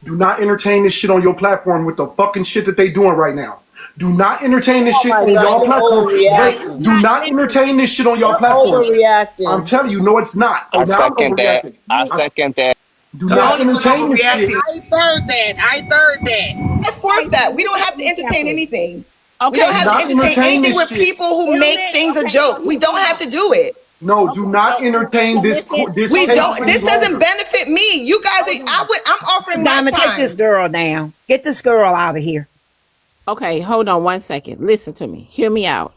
Do not entertain this shit on your platform with the fucking shit that they doing right now. Do not entertain this Oh shit my on God, y'all you're platform. Wait, overreacting. do not entertain this shit on y'all You're platforms. I'm overreacting. telling you, no, it's not. I Now I'm second that. overreacting. I second that. Do The not only one entertain this overreacting. shit. I third that. I third that. I support that. We don't have to entertain anything. We Okay, don't Do have to not entertain entertain anything this with shit. people who make things a okay, so joke. We hear me don't have out. to do it. No, do Okay, not so entertain this listen, this We case don't. any This doesn't longer. benefit me. You guys are. I'm offering my Diamond, take this time. girl down. Get this girl out of here. okay, hold on 1 second. Listen to me. Hear me out.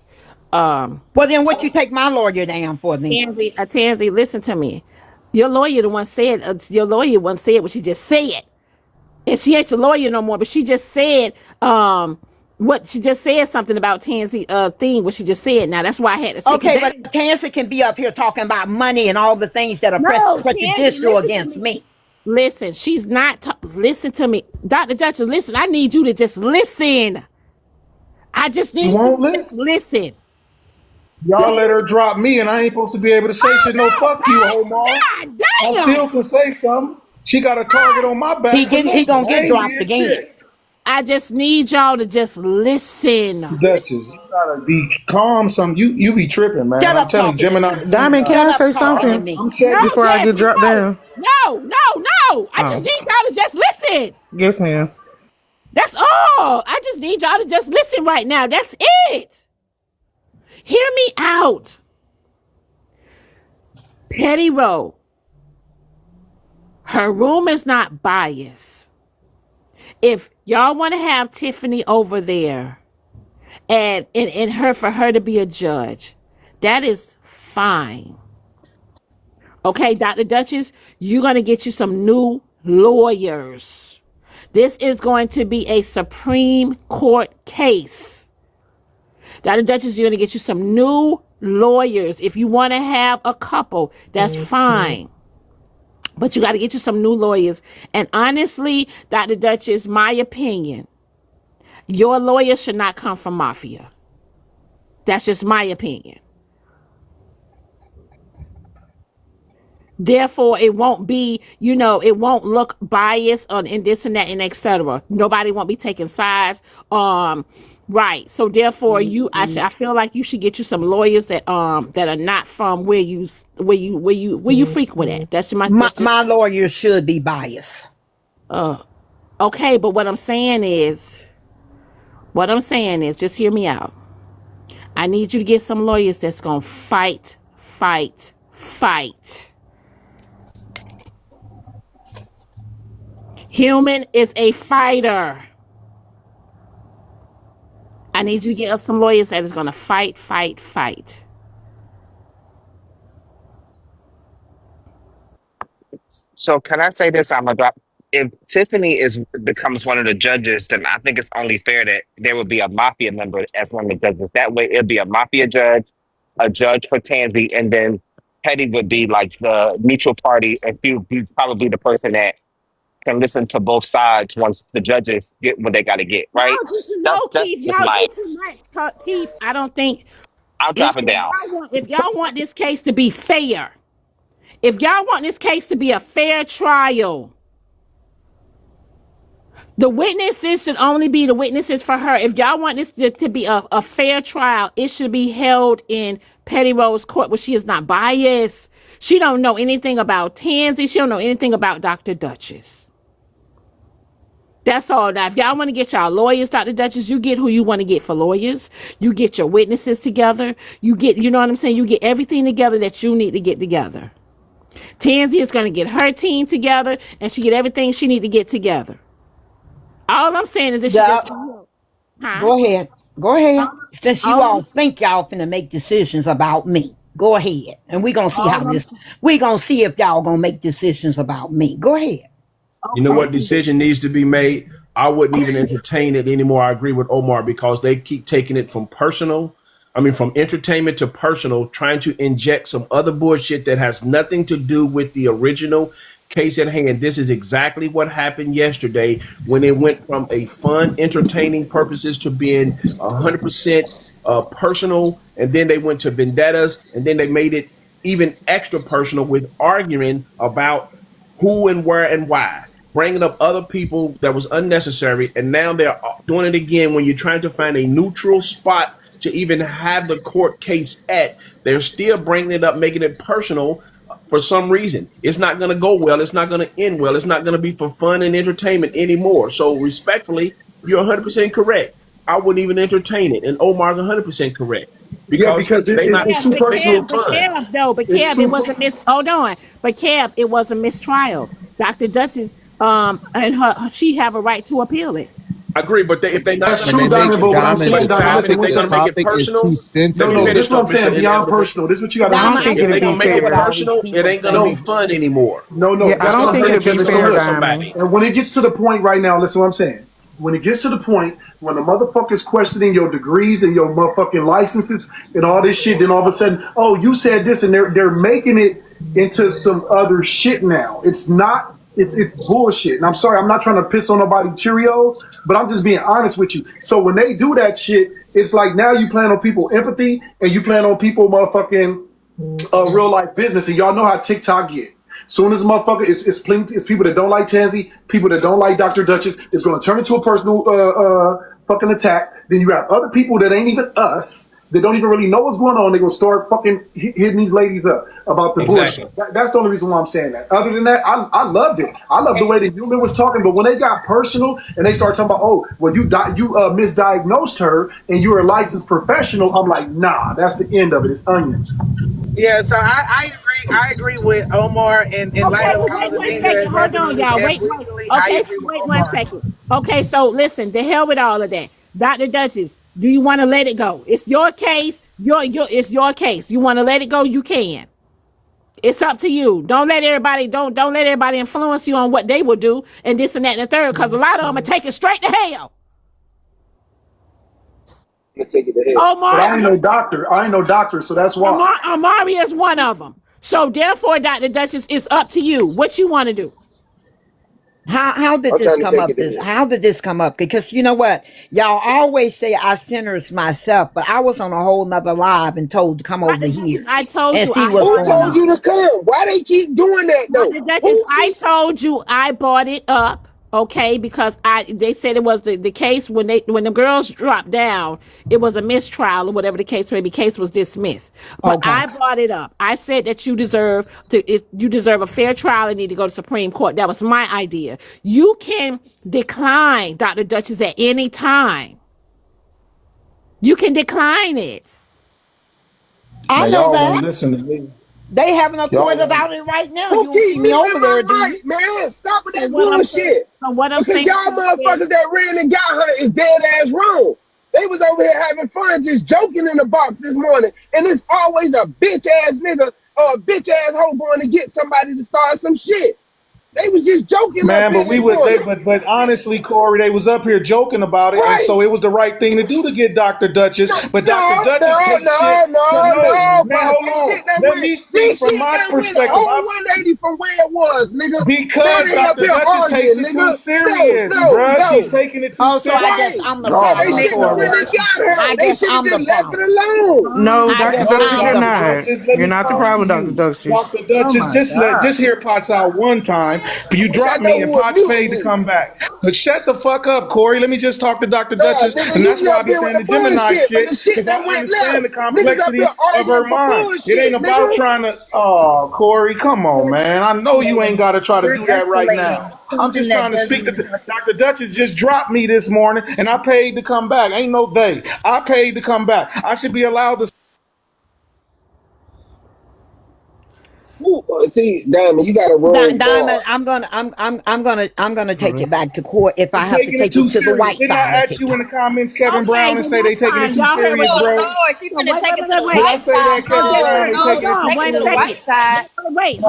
Um, Well, then what you take my lawyer down for then? Tanzee, listen to me. Your lawyer the one said. Your lawyer once said what she just said, and she ain't your lawyer no more. But she just said. What she just said something about Tanzee thing. What she just said. Now that's why I had to say. Okay, but Tansy can be up here talking about money and all the things that are No, Tanzee, prejudicial listen to against me. me. Listen, she's not. Listen to me, Dr. Dutchess. Listen, I need you to just listen. I just You need you won't to just listen. listen. Y'all let her drop me, and I ain't supposed to be able to say Oh shit. No, no, fuck you, Omar. God I damn! still can say something. She got a target on my back for He nothing. gonna I get ain't dropped did again. shit. I just need y'all to just listen. Duchess, you gotta be calm. Some you be tripping, man. Shut I'm up telling you, talking to Gemini, me. Diamond, Gemini. can Shut I up say talking to something me. I'm No, saying, before I get Tanzee, dropped no, down? no. I just Oh, need y'all to just listen. yes, ma'am. That's all. I just need y'all to just listen right now. That's it. Hear me out. Petty Row. Her room is not biased. If y'all want to have Tiffany over there and her for her to be a judge, that is fine. Okay, Dr. Dutchess, you're gonna get you some new lawyers. This is going to be a Supreme Court case. Dr. Dutchess, you're gonna get you some new lawyers. If you want to have a couple, that's fine. But you got to get you some new lawyers. And honestly, Dr. Dutchess, my opinion, your lawyer should not come from mafia. That's just my opinion. Therefore, it won't be, it won't look biased on and this and that and etc. Nobody won't be taking sides. Right. So therefore, I feel like you should get you some lawyers that are not from where you frequent at. My, That's just my lawyer should be biased. okay. But what I'm saying is, just hear me out. I need you to get some lawyers that's gonna fight, fight, fight. Human is a fighter. I need you to get us some lawyers that is gonna fight, fight, fight. So can I say this? I'm gonna drop. If Tiffany is becomes one of the judges, then I think it's only fair that there would be a mafia member as one of the judges. That way, it'd be a mafia judge, a judge for Tanzee, and then Petty would be like the neutral party, and he'd probably the person that can listen to both sides once the judges get what they got to get. Right? Y'all do too That's no, that's Keith. just Y'all do my. too much, Keith. I don't think I'll if drop it down. y'all want this case to be fair, if y'all want this case to be a fair trial, the witnesses should only be the witnesses for her. If y'all want this to be a fair trial, it should be held in Petty Rose Court where she is not biased. She don't know anything about Tanzee. She don't know anything about Dr. Dutchess. That's all. Now, if y'all want to get y'all lawyers, Dr. Dutchess, you get who you want to get for lawyers. You get your witnesses together. You know what I'm saying? You get everything together that you need to get together. Tanzee is going to get her team together, and she get everything she need to get together. All I'm saying is that she Yeah, just, huh? go ahead. Go ahead. Since you All all I'm, think y'all finna make decisions about me. Go ahead. And all I'm, we gonna see if y'all gonna make decisions about me. Go ahead. You know okay. what decision needs to be made? I wouldn't even entertain it anymore. I agree with Omar because they keep taking it from personal. I mean, from entertainment to personal, trying to inject some other bullshit that has nothing to do with the original case at hand. This is exactly what happened yesterday when it went from a fun, entertaining purposes to being 100% personal. And then they went to vendettas and then they made it even extra personal with arguing about who and where and why. bringing up other people that was unnecessary, and now they're doing it again when you're trying to find a neutral spot to even have the court case at. They're still bringing it up, making it personal for some reason. It's not going to go well. It's not going to end well. It's not going to be for fun and entertainment anymore. So respectfully, you're 100% correct. I wouldn't even entertain it. And Omar's 100% correct. Because it's too personal. But Kev, it was a hold on. But Kev, it was a mistrial. Dr. Dutchess, and she have a right to appeal it. I agree, but if they're not That's true, Diamond, but what I'm saying, Diamond, they're going to make it personal. No, this is what I'm saying, beyond personal. This is what you got to understand. If they're going to make it personal, it ain't going to be fun anymore. No, I don't think it'll be fair, Diamond. And when it gets to the point right now, listen what I'm saying. When it gets to the point when the motherfucker's questioning your degrees and your motherfucking licenses and all this shit, then all of a sudden, oh, you said this, and they're making it into some other shit now. It's not. It's bullshit. And I'm sorry, I'm not trying to piss on nobody Cheerios, but I'm just being honest with you. So when they do that shit, it's like now you plan on people empathy and you plan on people motherfucking real life business. And y'all know how TikTok get. Soon as a motherfucker, it's people that don't like Tanzee, people that don't like Dr. Dutchess. It's going to turn into a personal fucking attack. Then you have other people that ain't even us. They don't even really know what's going on. They're going to start fucking hitting these ladies up about the bullshit. That's the only reason why I'm saying that. Other than that, I loved it. I loved the way that Human was talking. But when they got personal and they started talking about, oh, well, you misdiagnosed her and you're a licensed professional, I'm like, nah, that's the end of it. It's onions. Yeah, so I agree. I agree with Omar and light of all the things that Hold on, y'all. Wait 1 second. Okay, so listen, the hell with all of that. Dr. Dutchess, do you want to let it go? It's your case. It's your case. You want to let it go? You can. It's up to you. Don't let everybody influence you on what they will do and this and that and the third, because a lot of them are taking straight to hell. Take it to hell. But I ain't no doctor, so that's why. Amari is one of them. So therefore, Dr. Dutchess, it's up to you. What you want to do? How did this come up? How did this come up? Because you know what? Y'all always say I centers myself, but I was on a whole nother live and told to come over here. I told you. Who told you to come? Why they keep doing that though? I told you I brought it up. Okay, because they said it was the case when the girls dropped down, it was a mistrial or whatever the case may be. Case was dismissed, but I brought it up. I said that you deserve a fair trial and need to go to Supreme Court. That was my idea. You can decline Dr. Dutchess at any time. You can decline it. I know that. Listen to me. They having a court about it right now. Who keep me over there, man? Stop with that bullshit. Because y'all motherfuckers that ran and got her is dead ass wrong. They was over here having fun, just joking in the box this morning, and it's always a bitch ass nigga or a bitch ass hoe going to get somebody to start some shit. They was just joking, man. But honestly, Corey, they was up here joking about it, and so it was the right thing to do to get Dr. Dutchess. But Dr. Dutchess takes shit. No. Let me speak from my perspective. Whole 180 from where it was, nigga. Because Dr. Dutchess takes it too serious, bro. She's taking it too serious. So I guess I'm the problem. They shouldn't have really got her. They should have just left it alone. No, Dr. Dutchess, you're not. You're not the problem, Dr. Dutchess. Dr. Dutchess, just hear Potts out one time. You dropped me and Potts paid to come back. But shut the fuck up, Corey. Let me just talk to Dr. Dutchess. And that's why I be saying the Gemini shit. Because I understand the complexity of her mind. It ain't about trying to... Oh, Corey, come on, man. I know you ain't got to try to do that right now. I'm just trying to speak to Dr. Dutchess just dropped me this morning and I paid to come back. Ain't no they. I paid to come back. I should be allowed to... See, Diamond, you got to roll. Diamond, I'm gonna take it back to court if I have to take it to the white Did side. I ask you in the comments, Kevin Brown, and say they taking it too serious, bro? No, she finna take it to the white side. Take it to the white side. Wait.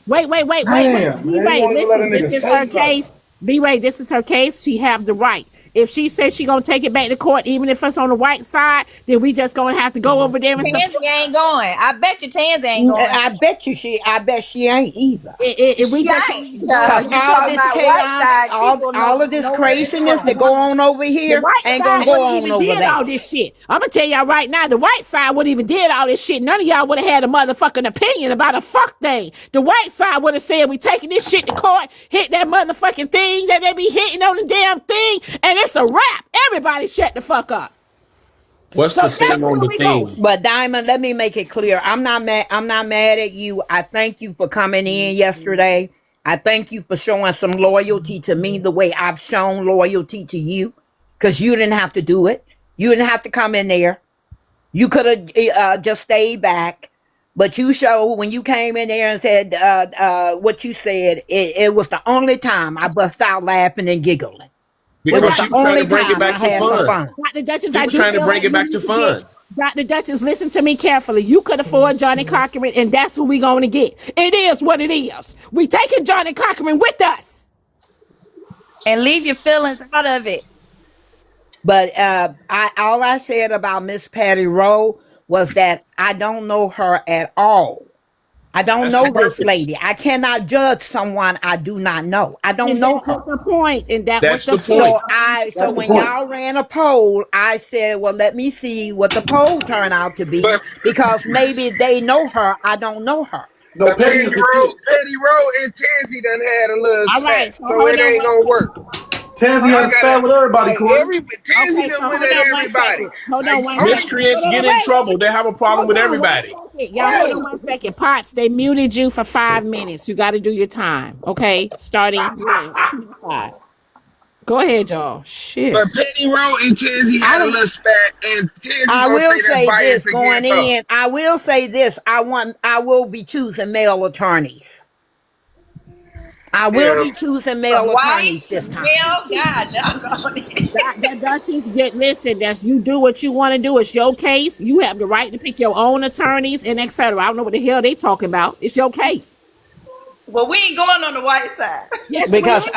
V-Ray, listen, this is her case. V-Ray, this is her case. She have the right. If she says she gonna take it back to court, even if it's on the white side, then we just gonna have to go over there and Tanzee ain't going. I bet you Tanzee ain't going. I bet she ain't either. we She just ain't. Because all this chaos, all of this craziness that go on over here ain't gonna go on over there. All this shit. I'm gonna tell y'all right now, the white side wouldn't even did all this shit. None of y'all would have had a motherfucking opinion about a fuck thing. The white side would have said we taking this shit to court, hit that motherfucking thing that they be hitting on the damn thing, and it's a wrap. Everybody shut the fuck up. What's the thing on the thing? But Diamond, let me make it clear. I'm not mad at you. I thank you for coming in yesterday. I thank you for showing some loyalty to me the way I've shown loyalty to you. Because you didn't have to do it. You didn't have to come in there. You could have just stayed back. But you showed when you came in there and said what you said, it was the only time I bust out laughing and giggling. Because she was trying to bring it back to fun. Dr. Dutchess, she was trying to bring it back to fun. Dr. Dutchess, listen to me carefully. You could afford Johnny Cochran, and that's who we going to get. It is what it is. We taking Johnny Cochran with us. And leave your feelings out of it. But all I said about Miss Patty Rowe was that I don't know her at all. I don't know this lady. I cannot judge someone I do not know. I don't know her. That's the point. And that's the point. So when y'all ran a poll, I said, well, let me see what the poll turned out to be, because maybe they know her. I don't know her. No, Petty Rowe and Tanzee done had a little spat, so it ain't gonna work. Tanzee had a spat with everybody, Corey. Tanzee done went at everybody. Hold on one second. Miscreants get in trouble. They have a problem with everybody. Y'all hold on 1 second. Potts, they muted you for 5 minutes. You got to do your time, okay? Starting now. Go ahead, y'all. Shit. But Petty Rowe and Tanzee had a little spat, and Tanzee I will say this going in. I will say this. I will be choosing male attorneys. I will be choosing male attorneys this time. That Dutchess, listen, you do what you want to do. It's your case. You have the right to pick your own attorneys and etc. I don't know what the hell they talking about. It's your case. Well, we ain't going on the white side. Yes, because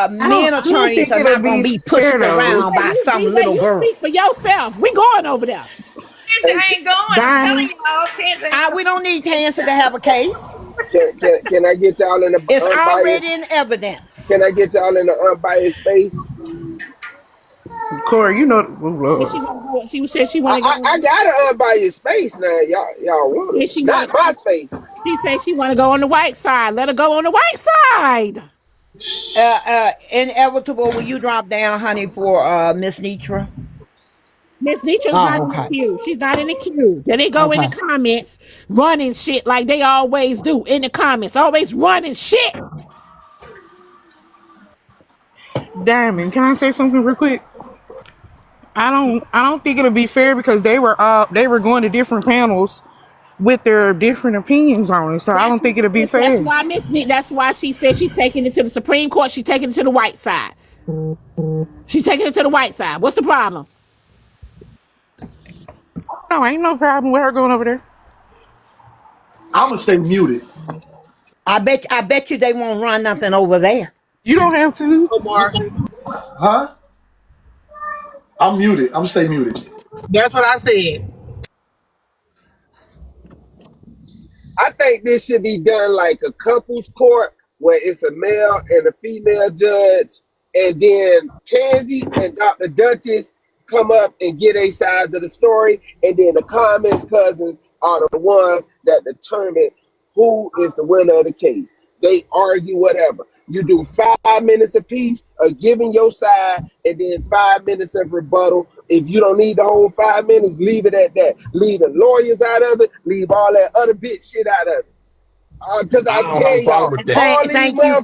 men attorneys are not going to be pushed around by some little girl. You speak for yourself. We going over there. Tanzee ain't going. I'm telling y'all, Tanzee. We don't need Tanzee to have a case. Can I get y'all in the It's already in evidence. Can I get y'all in the unbiased space? Corey, you know, she said she want to go. I got an unbiased space now. Y'all want it? Not my space. She said she want to go on the white side. Let her go on the white side. Inevitable. Will you drop down, honey, for Miss Nitra? Miss Nitra's not in the queue. She's not in the queue. Then they go in the comments running shit like they always do in the comments. Always running shit. Diamond, can I say something real quick? I don't think it'll be fair because they were going to different panels with their different opinions on it. So I don't think it'll be fair. That's why she said she's taking it to the Supreme Court. She's taking it to the white side. She's taking it to the white side. What's the problem? No, ain't no problem with her going over there. I'm gonna stay muted. I bet you they won't run nothing over there. You don't have to. Omar. Huh? I'm muted. I'm gonna stay muted. That's what I said. I think this should be done like a couples court where it's a male and a female judge, and then Tanzee and Dr. Dutchess come up and get a side of the story, and then the comment cousins are the ones that determine who is the winner of the case. They argue whatever. You do 5 minutes apiece of giving your side, and then 5 minutes of rebuttal. If you don't need the whole 5 minutes, leave it at that. Leave the lawyers out of it. Leave all that other bitch shit out of it. Because I tell y'all,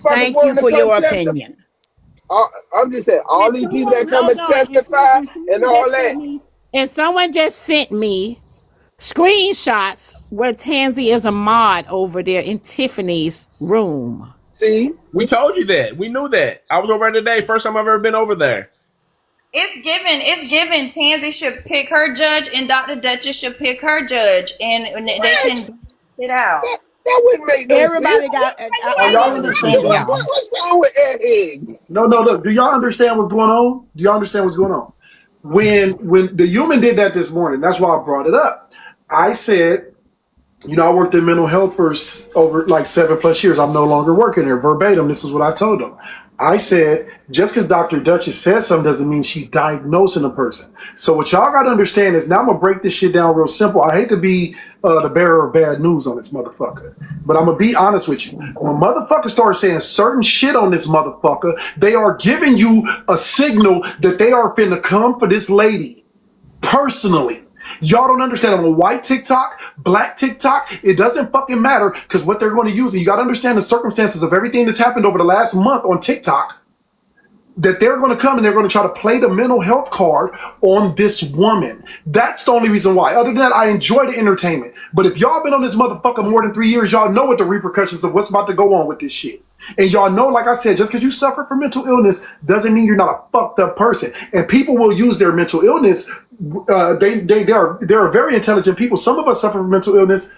thank you for your opinion. I'm just saying, all these people that come and testify and all that. And someone just sent me screenshots where Tanzee is a mod over there in Tiffany's room. See? We told you that. We knew that. I was over there today. First time I've ever been over there. It's given. Tanzee should pick her judge and Dr. Dutchess should pick her judge, and they can it out. That wouldn't make no Everybody sense. got. I understand. wrong with airheads? No. Do y'all understand what's going on? Do y'all understand what's going on? When the human did that this morning, that's why I brought it up. I said, I worked in mental health for over like 7+ years. I'm no longer working there. Verbatim, this is what I told them. I said, just because Dr. Dutchess says something doesn't mean she's diagnosing a person. So what y'all got to understand is, now I'm going to break this shit down real simple. I hate to be the bearer of bad news on this motherfucker, but I'm going to be honest with you. When motherfuckers start saying certain shit on this motherfucker, they are giving you a signal that they are finna come for this lady personally. Y'all don't understand. On a white TikTok, black TikTok, it doesn't fucking matter, because what they're going to use, and you got to understand the circumstances of everything that's happened over the last month on TikTok, that they're going to come and they're going to try to play the mental health card on this woman. That's the only reason why. Other than that, I enjoy the entertainment. But if y'all been on this motherfucker more than 3 years, y'all know what the repercussions of what's about to go on with this shit. And y'all know, like I said, just because you suffer from mental illness doesn't mean you're not a fucked up person. And people will use their mental illness. They're very intelligent people. Some of us suffer from mental illness,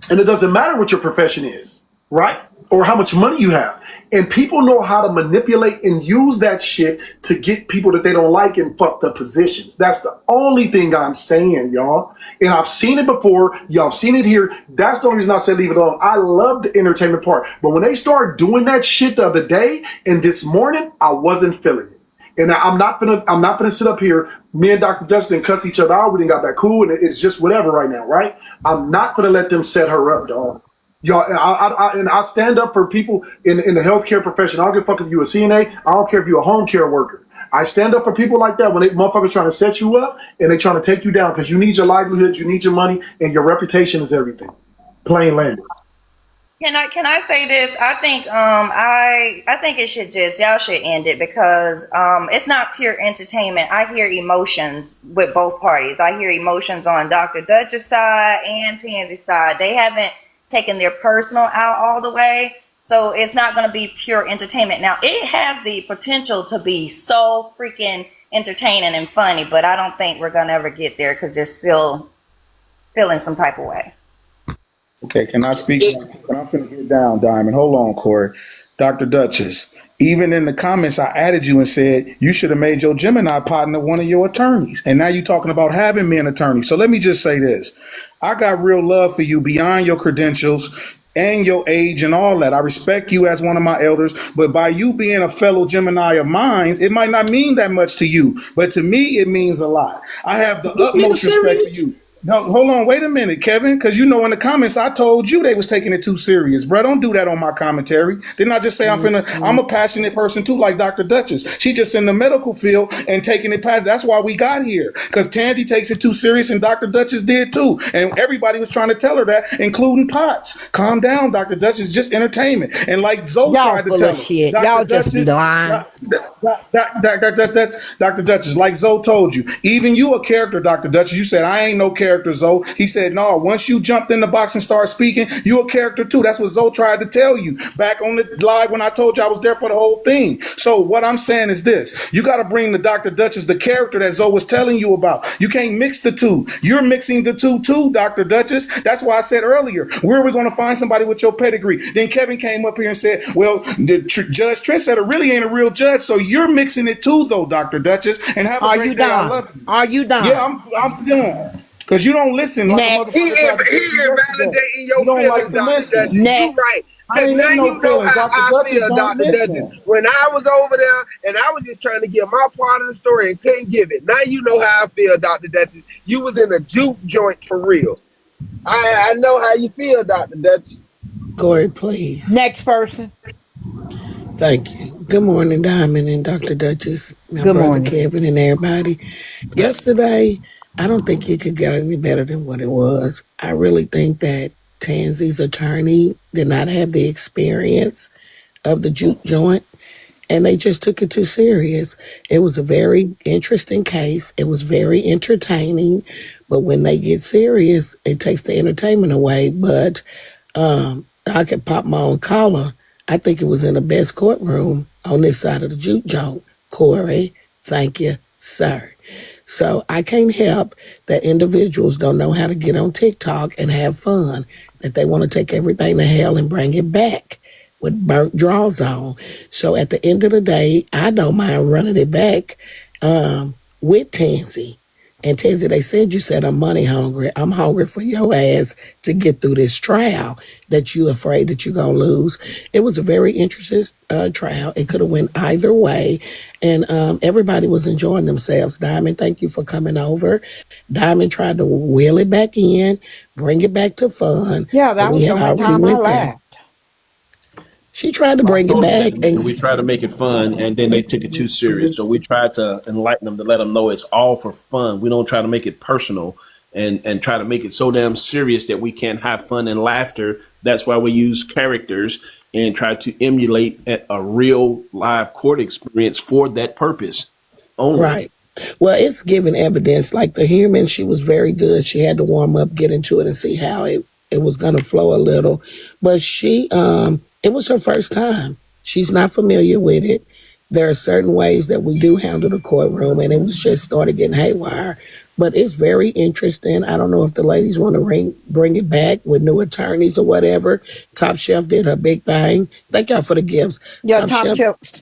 and it doesn't matter what your profession is, right? Or how much money you have. And people know how to manipulate and use that shit to get people that they don't like in fucked up positions. That's the only thing I'm saying, y'all. And I've seen it before. Y'all seen it here. That's the only reason I said leave it alone. I love the entertainment part. But when they started doing that shit the other day and this morning, I wasn't feeling it. And I'm not gonna sit up here. Me and Dr. Dutchess didn't cuss each other out. We didn't got back cool, and it's just whatever right now, right? I'm not gonna let them set her up, dog. Y'all, I stand up for people in the healthcare profession. I don't give a fuck if you're a CNA. I don't care if you're a home care worker. I stand up for people like that when they motherfuckers trying to set you up and they trying to take you down, because you need your livelihood, you need your money, and your reputation is everything. Plain language. Can I say this? I think I think it should y'all should end it, because it's not pure entertainment. I hear emotions with both parties. I hear emotions on Dr. Dutchess' side and Tanzee's side. They haven't taken their personal out all the way, so it's not going to be pure entertainment. Now, it has the potential to be so freaking entertaining and funny, but I don't think we're going to ever get there, because they're still feeling some type of way. Okay, can I speak? But I'm finna get down, Diamond. Hold on, Corey. Dr. Dutchess, even in the comments, I added you and said you should have made your Gemini partner one of your attorneys. And now you're talking about having me an attorney. So let me just say this. I got real love for you beyond your credentials and your age and all that. I respect you as one of my elders, but by you being a fellow Gemini of mine, it might not mean that much to you, but to me, it means a lot. I have the utmost respect for you. No, hold on, wait a minute, Kevin, because in the comments I told you they was taking it too serious, bro. Don't do that on my commentary. Didn't I just say I'm a passionate person too, like Dr. Dutchess? She just in the medical field and taking it past. That's why we got here, because Tanzee takes it too serious, and Dr. Dutchess did too, and everybody was trying to tell her that, including Potts. Calm down, Dr. Dutchess. Just entertainment, and like Zoe tried to tell her, y'all just be lying. Dr. Dutchess, like Zoe told you, even you a character, Dr. Dutchess. You said I ain't no character, Zoe. He said, no, once you jumped in the box and started speaking, you a character too. That's what Zoe tried to tell you back on the live when I told you I was there for the whole thing. So what I'm saying is this. You got to bring the Dr. Dutchess, the character that Zoe was telling you about. You can't mix the two. You're mixing the two too, Dr. Dutchess. That's why I said earlier, where are we going to find somebody with your pedigree? Then Kevin came up here and said, well, Judge Trent said it really ain't a real judge. So you're mixing it too, though, Dr. Dutchess. And have a great day. I love you. Are you done? Yeah, I'm done. Because you don't listen. Like a He invalidating your feelings, Dr. Dutchess. You right. Because now you know how I feel, Dr. Dutchess. When I was over there and I was just trying to give my part of the story and couldn't give it. Now you know how I feel, Dr. Dutchess. You was in a juke joint for real. I know how you feel, Dr. Dutchess. Corey, please. Next person. Thank you. Good morning, Diamond and Dr. Dutchess, my Good brother morning. Kevin and everybody. Yesterday, I don't think it could get any better than what it was. I really think that Tanzee's attorney did not have the experience of the juke joint, and they just took it too serious. It was a very interesting case. It was very entertaining, but when they get serious, it takes the entertainment away. But I could pop my own collar. I think it was in the best courtroom on this side of the juke joint. Corey, thank you, sir. So I can't help that individuals don't know how to get on TikTok and have fun, that they want to take everything to hell and bring it back. with burnt drawers on. So at the end of the day, I don't mind running it back with Tanzee. And Tanzee, they said you said I'm money hungry. I'm hungry for your ass to get through this trial that you afraid that you're gonna lose. It was a very interesting trial. It could have went either way, and everybody was enjoying themselves. Diamond, thank you for coming over. Diamond tried to wheel it back in, bring it back to fun, Yeah, but that we was the had only already time I went there. laughed. She tried to I bring it told them that back, we and tried to make it fun, and then they took it too serious. So we tried to enlighten them to let them know it's all for fun. We don't try to make it personal and try to make it so damn serious that we can't have fun and laughter. That's why we use characters and try to emulate a real live court experience for that purpose only. right. Well, it's giving evidence. Like the human, she was very good. She had to warm up, get into it, and see how it was going to flow a little. But it was her first time. She's not familiar with it. There are certain ways that we do handle the courtroom, and it was just started getting haywire. But it's very interesting. I don't know if the ladies want to bring it back with new attorneys or whatever. Top Chef did her big thing. Thank y'all for the gifts. Yeah,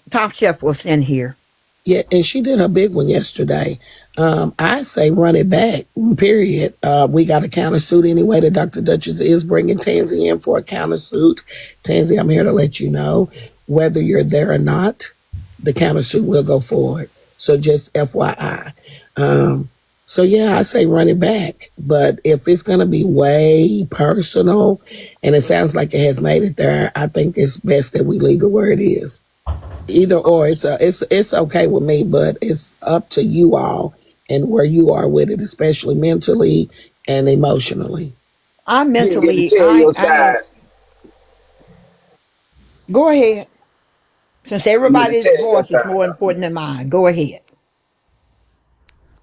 Top Chef was in here. Yeah, and she did her big one yesterday. I say run it back, period. We got a countersuit anyway that Dr. Dutchess is bringing Tanzee in for a countersuit. Tanzee, I'm here to let you know, whether you're there or not, the countersuit will go forward. So just FYI. So yeah, I say run it back. But if it's going to be way personal, and it sounds like it has made it there, I think it's best that we leave it where it is. Either or, it's okay with me, but it's up to you all and where you are with it, especially mentally and emotionally. I'm You didn't get to mentally. tell your side. Go ahead. Since You need to everybody's tell your voice is side. more important than mine, go ahead.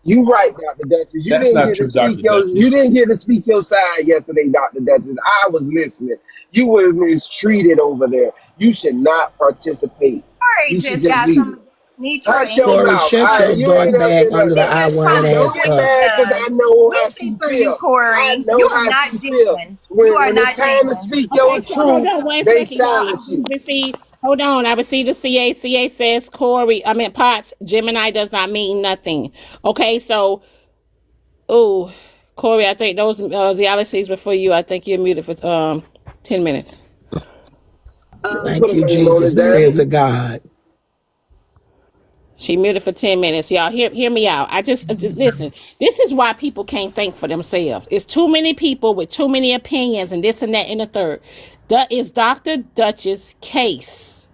You right, Dr. Dutchess. That's not true, Dr. You Dutchess. didn't get to speak your side yesterday, Dr. Dutchess. I was listening. You were mistreated over there. You should not participate. Corey You should just just got leave some it. neutral Hush your Corey, mouth. shut your You dark ain't up bag in under the there. He's eye just wearing trying to Don't ass do get what up. he mad because I does. know We how see she through you, feel. I Corey. know You are how not she feel. genuine. You are When it's not time to genuine. speak your Okay, so hold truth, on one they second, y'all. I silence you. received. Hold on, I received the CA. CA says Corey. I mean Potts. Gemini does not mean nothing. Okay, so Corey, I think those the Alexes were for you. I think you're muted for 10 minutes. Put Thank a you, name on Jesus. his There is ass. a God. She muted for 10 minutes. Y'all hear me out. I just listen. This is why people can't think for themselves. It's too many people with too many opinions and this and that and the third. That is Dr. Dutchess' case.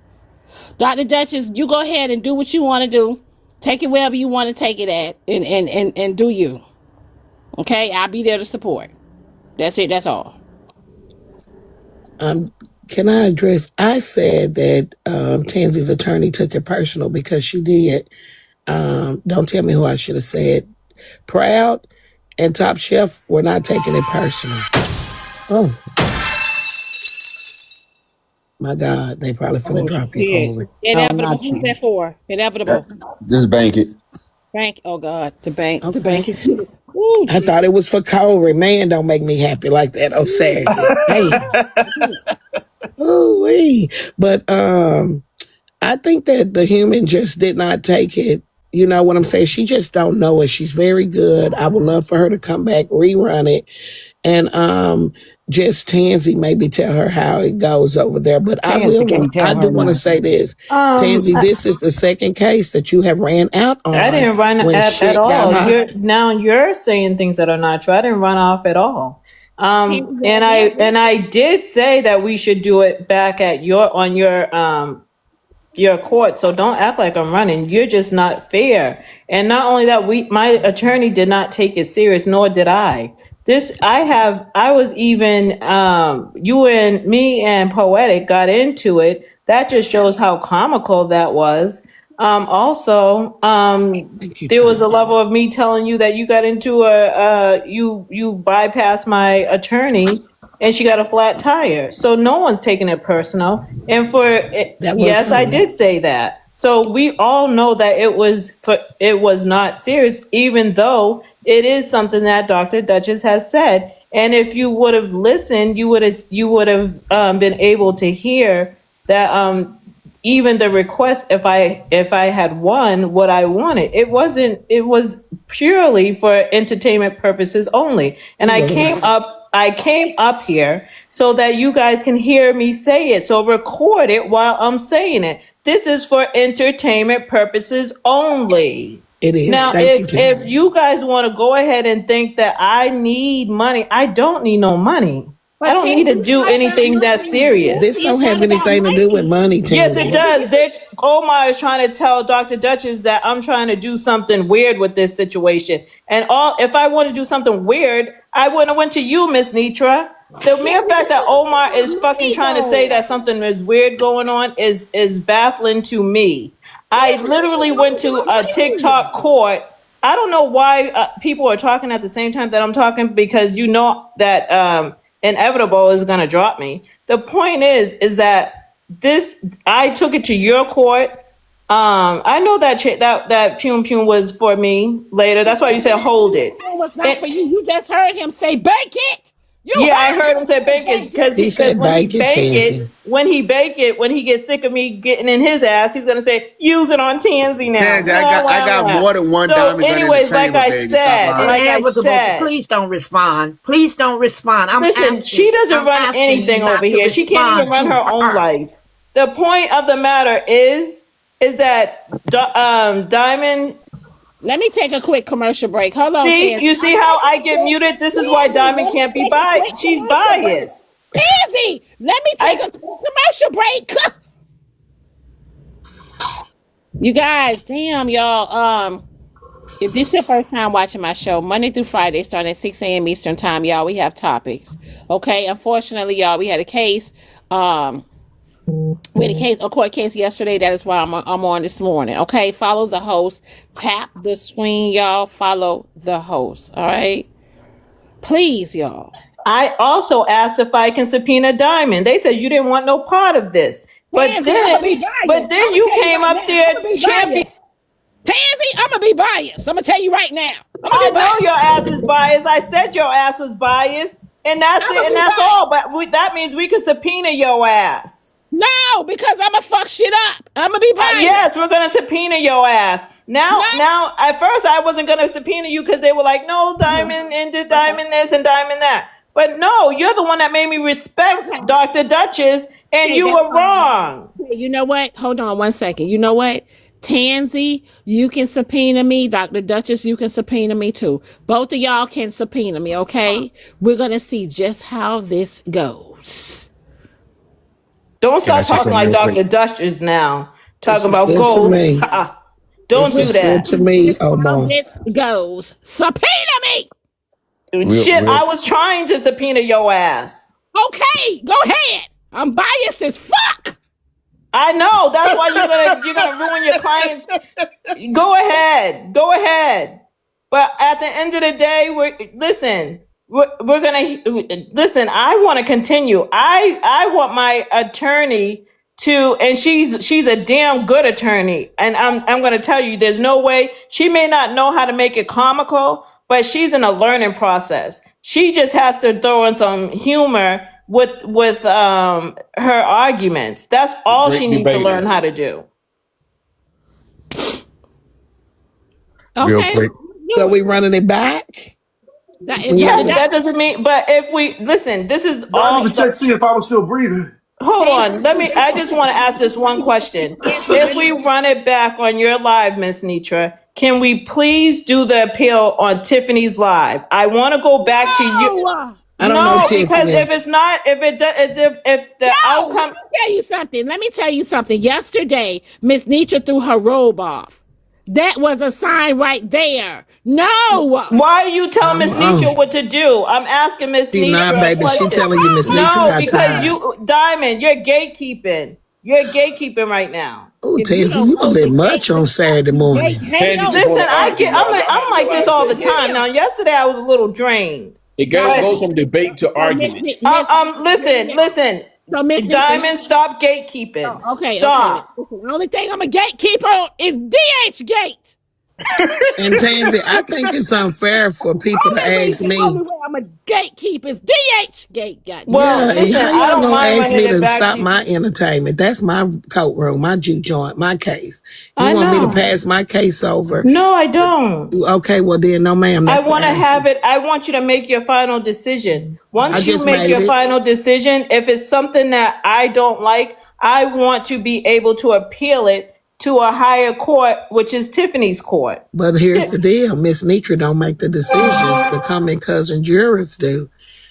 Dr. Dutchess, you go ahead and do what you want to do. Take it wherever you want to take it at and do you. Okay? I'll be there to support. That's it. That's all. Um, can I address? I said that Tanzee's attorney took it personal because she did. Don't tell me who I should have said. Proud and Top Chef were not taking it personal. Oh my God, they probably finna Oh drop you, shit. Corey. No, Inevitable. not Who's you. that for? Inevitable. Just bank it. Bank. Oh God. The bank. The Okay. bank is Ooh, I Jesus. thought it was for Corey. Man, don't make me happy like that on Saturday. Damn. Ooh wee. But I think that the human just did not take it. You know what I'm saying? She just don't know it. She's very good. I would love for her to come back, rerun it, and just Tanzee maybe tell her how it goes over there. But Tansy can't I tell do her want to nothing. say this. Tanzee, this is the second case that you have ran out I on didn't run when at shit got all. hot. You're saying things that are not true. I didn't run off at all. And Yeah, I did say that we should do it back at your court. So don't act like I'm running. You're just not fair. And not only that, my attorney did not take it serious, nor did I. I was even you and me and Poetic got into it. That just shows how comical that was. Also, Thank you, there was a Tanya. level of me telling you that you got into you bypassed my attorney and she got a flat tire. So no one's taking it personal. And That was yes, I funny. did say that. So we all know that it was not serious, even though it is something that Dr. Dutchess has said. And if you would have listened, you would have been able to hear that even the request, if I had won what I wanted, it was purely for entertainment purposes only. And I came up here so that you guys can hear me say it. So record it while I'm saying it. This is for entertainment purposes only. It is. Now, if you guys want to go ahead and think that I need money, I don't need no money. I don't need to do anything that serious. This don't have anything to do with money, Tanzee. Yes, it does. Omar is trying to tell Dr. Dutchess that I'm trying to do something weird with this situation. And if I want to do something weird, I wouldn't have went to you, Miss Nitra. The mere fact that Omar is fucking trying to say that something is weird going on is baffling to me. I literally went to a TikTok court. I don't know why people are talking at the same time that I'm talking, because you know that inevitable is going to drop me. The point is that I took it to your court. I know that that Pum Pum was for me later. That's why you said hold it. It was not for you. You just heard him say bake it. I heard him say bake it because he said when he bake it, when he gets sick of me getting in his ass, he's gonna say use it on Tanzee now. Tanzee, I got more than one diamond gun in the chamber, like I said, please don't respond. Please don't respond. Listen, she doesn't run anything over here. She can't even run her own life. The point of the matter is that Diamond. Let me take a quick commercial break. Hold on, Tanzee. You see how I get muted? This is why Diamond can't be biased. She's biased. Tanzee, let me take a commercial break. You guys, damn, y'all. If this is your first time watching my show, Monday through Friday, starting at 6 a.m. Eastern time, y'all, we have topics. Okay, unfortunately, y'all, we had a case. We had a court case yesterday. That is why I'm on this morning. Okay, follow the host. Tap the screen, y'all. Follow the host. All right, please, y'all. I also asked if I can subpoena Diamond. They said you didn't want no part of this, but then you came up there, champion. Tanzee, I'm gonna be biased. I'm gonna tell you right now. I know your ass is biased. I said your ass was biased, and that's it, and that's all. But that means we can subpoena your ass. No, because I'm gonna fuck shit up. I'm gonna be biased. Yes, we're gonna subpoena your ass. Now, at first I wasn't gonna subpoena you because they were like, no, Diamond and the Diamond this and Diamond that. But no, you're the one that made me respect Dr. Dutchess, and you were wrong. You know what? Hold on one second. You know what? Tanzee, you can subpoena me. Dr. Dutchess, you can subpoena me too. Both of y'all can subpoena me, okay? We're gonna see just how this goes. Don't start talking like Dr. Dutchess now. Talking about gold. Don't do that. To me, Omar. This goes. Subpoena me. Shit, I was trying to subpoena your ass. Okay, go ahead. I'm biased as fuck. I know. That's why you're gonna ruin your clients. Go ahead. But at the end of the day, we're gonna listen. I want to continue. I want my attorney to, and she's a damn good attorney. And I'm gonna tell you, there's no way. She may not know how to make it comical, but she's in a learning process. She just has to throw in some humor with her arguments. That's all she needs to learn how to do. Okay. So we running it back? That doesn't mean. But if we listen, this is all. To check see if I was still breathing. Hold on. I just want to ask this one question. If we run it back on your live, Miss Nitra, can we please do the appeal on Tiffany's live? I want to go back to you. I don't know, Tiffany. Because if the outcome. Let me tell you something. Yesterday, Miss Nitra threw her robe off. That was a sign right there. No. Why are you telling Miss Nitra what to do? I'm asking Miss Nitra. Not, baby. She telling you Miss Nitra got time. No, because Diamond, you're gatekeeping. You're gatekeeping right now. Oh, Tanzee, you a little much on Saturday morning. Listen, I'm like this all the time. Now, yesterday I was a little drained. It goes from debate to argument. Listen. So Diamond, stop gatekeeping. Okay. Stop. Okay. The only thing I'm a gatekeeper on is DH Gate. And Tanzee, I think it's unfair for people to ask me. I'm a gatekeeper. It's DH gate. Well, Yeah, listen, how I y'all don't gonna mind ask running me it to back stop to you. my entertainment? That's my courtroom, my juke joint, my case. You I want me to know. pass my case over? No, I don't. Okay, well then, no, ma'am. I That's the want to answer. have it. I want you to make your final decision. I Once you just make made your it. final decision, if it's something that I don't like, I want to be able to appeal it to a higher court, which is Tiffany's court. But here's the deal: Miss Nitra don't make the decisions. The coming cousin jurors do.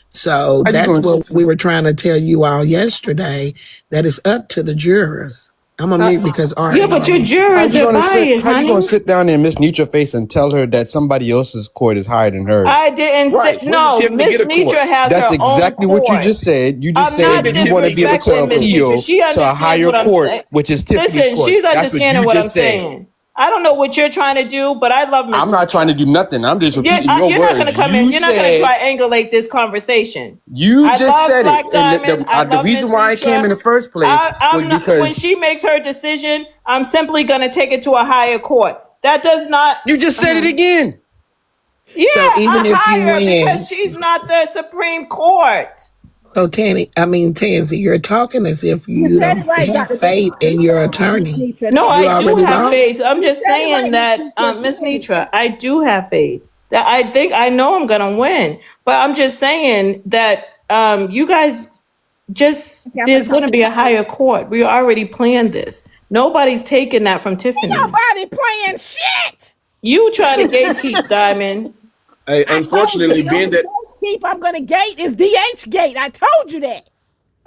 So How you that's gonna what we were trying to tell you all yesterday. That it's up to the jurors. I'm gonna mute because Art. Yeah, but your how jurors you are gonna sit biased, how you gonna honey. sit down there in Miss Nitra face and tell her that somebody else's court is higher than hers? I didn't say Right. When did no. Tiffany Miss get a court? Nitra has That's her own exactly what you court. just said. You just I'm not said you want to be able to disrespecting Miss Nitra. appeal She to a understands higher what I'm court, saying. which is Tiffany's Listen, court. she's That's what understanding you what I'm just said. saying. I don't know what you're trying to do, but I love Miss I'm not trying to do nothing. I'm just repeating your You're not going words. to come in. You You're not going to said triangulate this conversation. you I just love said it, Black and Diamond. I the love Miss reason why I came in Nitra. the first place was I'm not, when because she makes her decision, I'm simply going to take it to a higher court. That does not. you just said it again. Yeah, So even if you higher win, because she's not the Supreme Court. so Tanzee, you're talking as if you said don't it right, have Dr. faith in your attorney. No, You I do already have lost. faith. I'm just said it saying right, that, Miss Nitra, I do have faith. That I think I know I'm gonna win, but I'm just saying that you guys there's gonna be a higher court. We already planned this. Nobody's taking that from Tiffany. Nobody playing shit. You trying to gatekeep, Diamond. Hey, I told you, unfortunately, being that gatekeep, I'm gonna gate is DH gate. I told you that.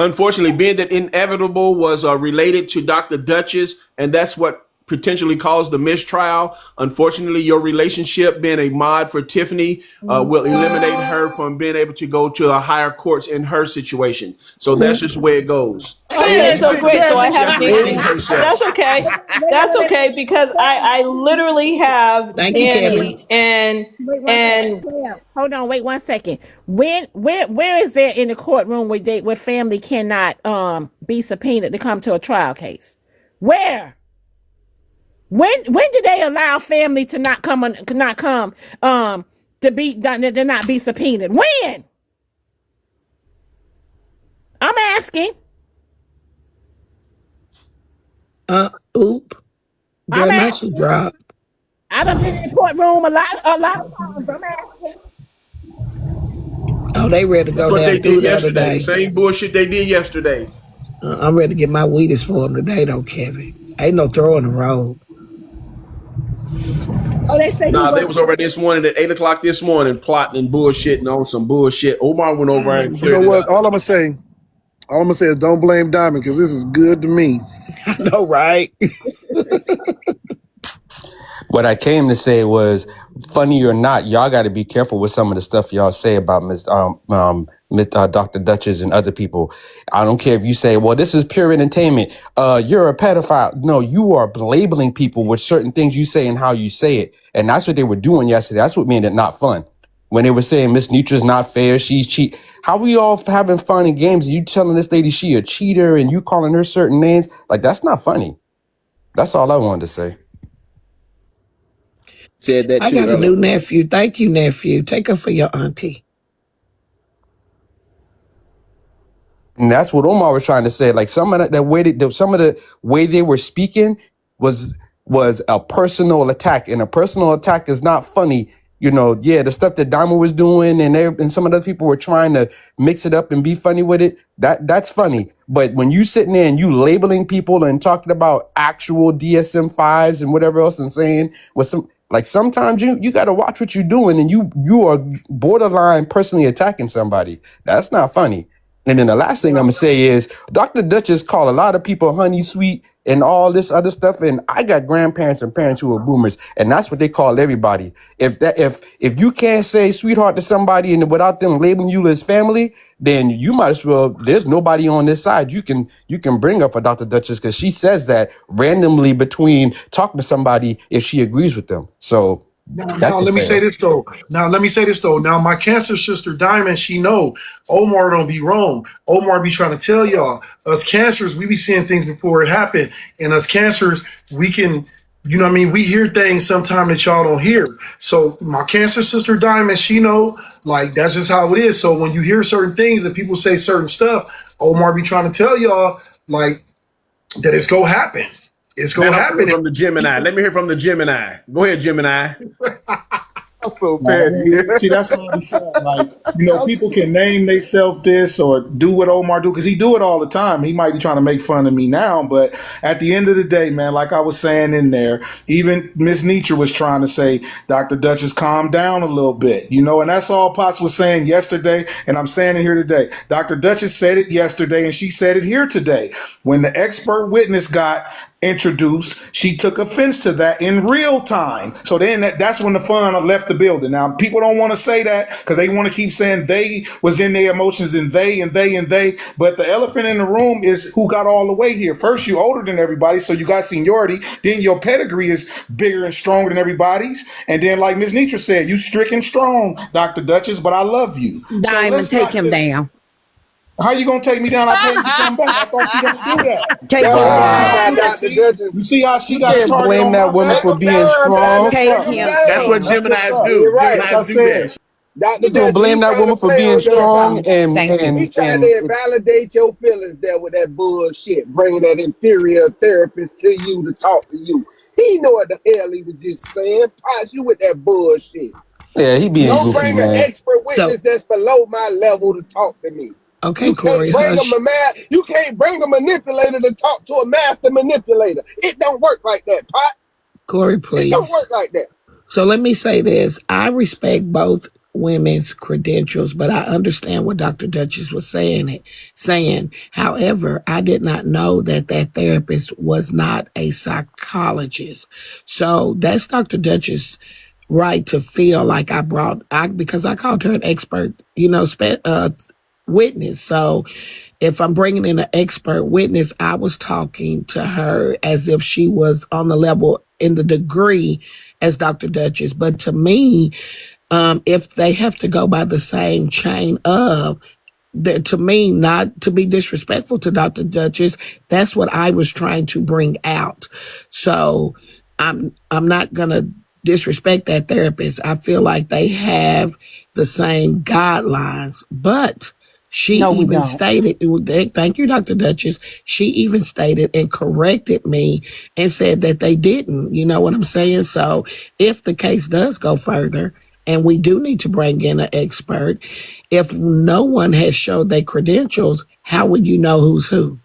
Unfortunately, being that inevitable was related to Dr. Dutchess, and that's what potentially caused the mistrial. Unfortunately, your relationship being a mod for Tiffany will eliminate her from being able to go to a higher courts in her situation. So that's just the way it goes. Okay, so great. So I have Defending Danny. herself. That's okay. That's okay because I literally have Thank you, Danny and Hold on, wait 1 second. Where is there in the courtroom where family cannot be subpoenaed to come to a trial case? Where? When did they allow family to not come to not be subpoenaed? When? I'm asking. Oop. Girl, now she dropped. I done been in the courtroom a lot of times. I'm asking. Oh, they ready to go That's what down they through did the other yesterday. day. Same bullshit they did yesterday. I'm ready to get my Wheaties for them today, though, Kevin. Ain't no throwing the road. Oh, they say Nah, they was over this morning at 8:00 this morning plotting and bullshitting on some bullshit. Omar went over and You cleared know what? it up. All I'm gonna say is don't blame Diamond because this is good to me. I know, right? What I came to say was, funny or not, y'all got to be careful with some of the stuff y'all say about Dr. Dutchess and other people. I don't care if you say, well, this is pure entertainment. You're a pedophile. No, you are labeling people with certain things you say and how you say it. And that's what they were doing yesterday. That's what made it not fun. When they were saying Miss Nitra's not fair, she's cheat. How we all having fun in games? You telling this lady she a cheater and you calling her certain names? Like, that's not funny. That's all I wanted to say. Said that I too got a earlier. new nephew. Thank you, nephew. Take her for your auntie. And that's what Omar was trying to say. Like some of the way they were speaking was a personal attack, and a personal attack is not funny. You know, yeah, the stuff that Diamond was doing, and some of those people were trying to mix it up and be funny with it. That's funny. But when you sitting there and you labeling people and talking about actual DSM-5s and whatever else and saying sometimes you got to watch what you're doing, and you are borderline personally attacking somebody. That's not funny. And then the last thing I'm gonna say is Dr. Dutchess called a lot of people honey sweet and all this other stuff. And I got grandparents and parents who are boomers, and that's what they call everybody. If you can't say sweetheart to somebody and without them labeling you as family, then you might as well. There's nobody on this side you can bring up for Dr. Dutchess because she says that randomly between talking to somebody if she agrees with them. So. Now let me say this though. Now my cancer sister Diamond, she know Omar don't be wrong. Omar be trying to tell y'all, us cancers, we be seeing things before it happen, and us cancers, we can You know what I mean? We hear things sometimes that y'all don't hear. So my cancer sister Diamond, she know, like, that's just how it is. So when you hear certain things and people say certain stuff, Omar be trying to tell y'all, like, that it's gonna happen. It's gonna happen. From the Gemini. Let me hear from the Gemini. Go ahead, Gemini. I'm so petty. See, that's what I'm saying. Like, people can name themselves this or do what Omar do because he do it all the time. He might be trying to make fun of me now, but at the end of the day, man, like I was saying in there, even Miss Nietzsche was trying to say, Dr. Dutchess, calm down a little bit, and that's all Potts was saying yesterday, and I'm saying it here today. Dr. Dutchess said it yesterday, and she said it here today. When the expert witness got introduced, she took offense to that in real time. So then that's when the fun left the building. Now people don't want to say that because they want to keep saying they was in their emotions and they. But the elephant in the room is who got all the way here. First, you older than everybody, so you got seniority. Then your pedigree is bigger and stronger than everybody's. And then, like Ms. Nietzsche said, you stricken strong, Dr. Dutchess, but I love you. Diamond, take him down. How you gonna take me down? I paid you to come back. I thought you gonna do that. Take him down. You see how she got can't blame that woman for being strong. That's what Geminis do. Right. Geminis do that. Dr. You gonna blame that woman for being strong and he tried to invalidate your feelings there with that bullshit, bringing that inferior therapist to you to talk to you. He know what the hell he was just saying. Posh, you with that bullshit. Yeah, he being Don't goofy, bring man. an expert witness that's below my level to talk to me. Okay, you Corey, can't bring you can't bring a manipulator to talk to a master manipulator. It don't work like that, Pot. Corey, please. It don't work like that. So let me say this. I respect both women's credentials, but I understand what Dr. Dutchess was saying. However, I did not know that therapist was not a psychologist. So that's Dr. Dutchess' right to feel like because I called her an expert, witness. So if I'm bringing in an expert witness, I was talking to her as if she was on the level in the degree as Dr. Dutchess. But to me, if they have to go by the same chain of, to me, not to be disrespectful to Dr. Dutchess, that's what I was trying to bring out. So I'm not gonna disrespect that therapist. I feel like they have the same guidelines, but she stated, thank you, Dr. Dutchess. She even stated and corrected me and said that they didn't. You know what I'm saying? So if the case does go further and we do need to bring in an expert, if no one has showed their credentials, how would you know who's who?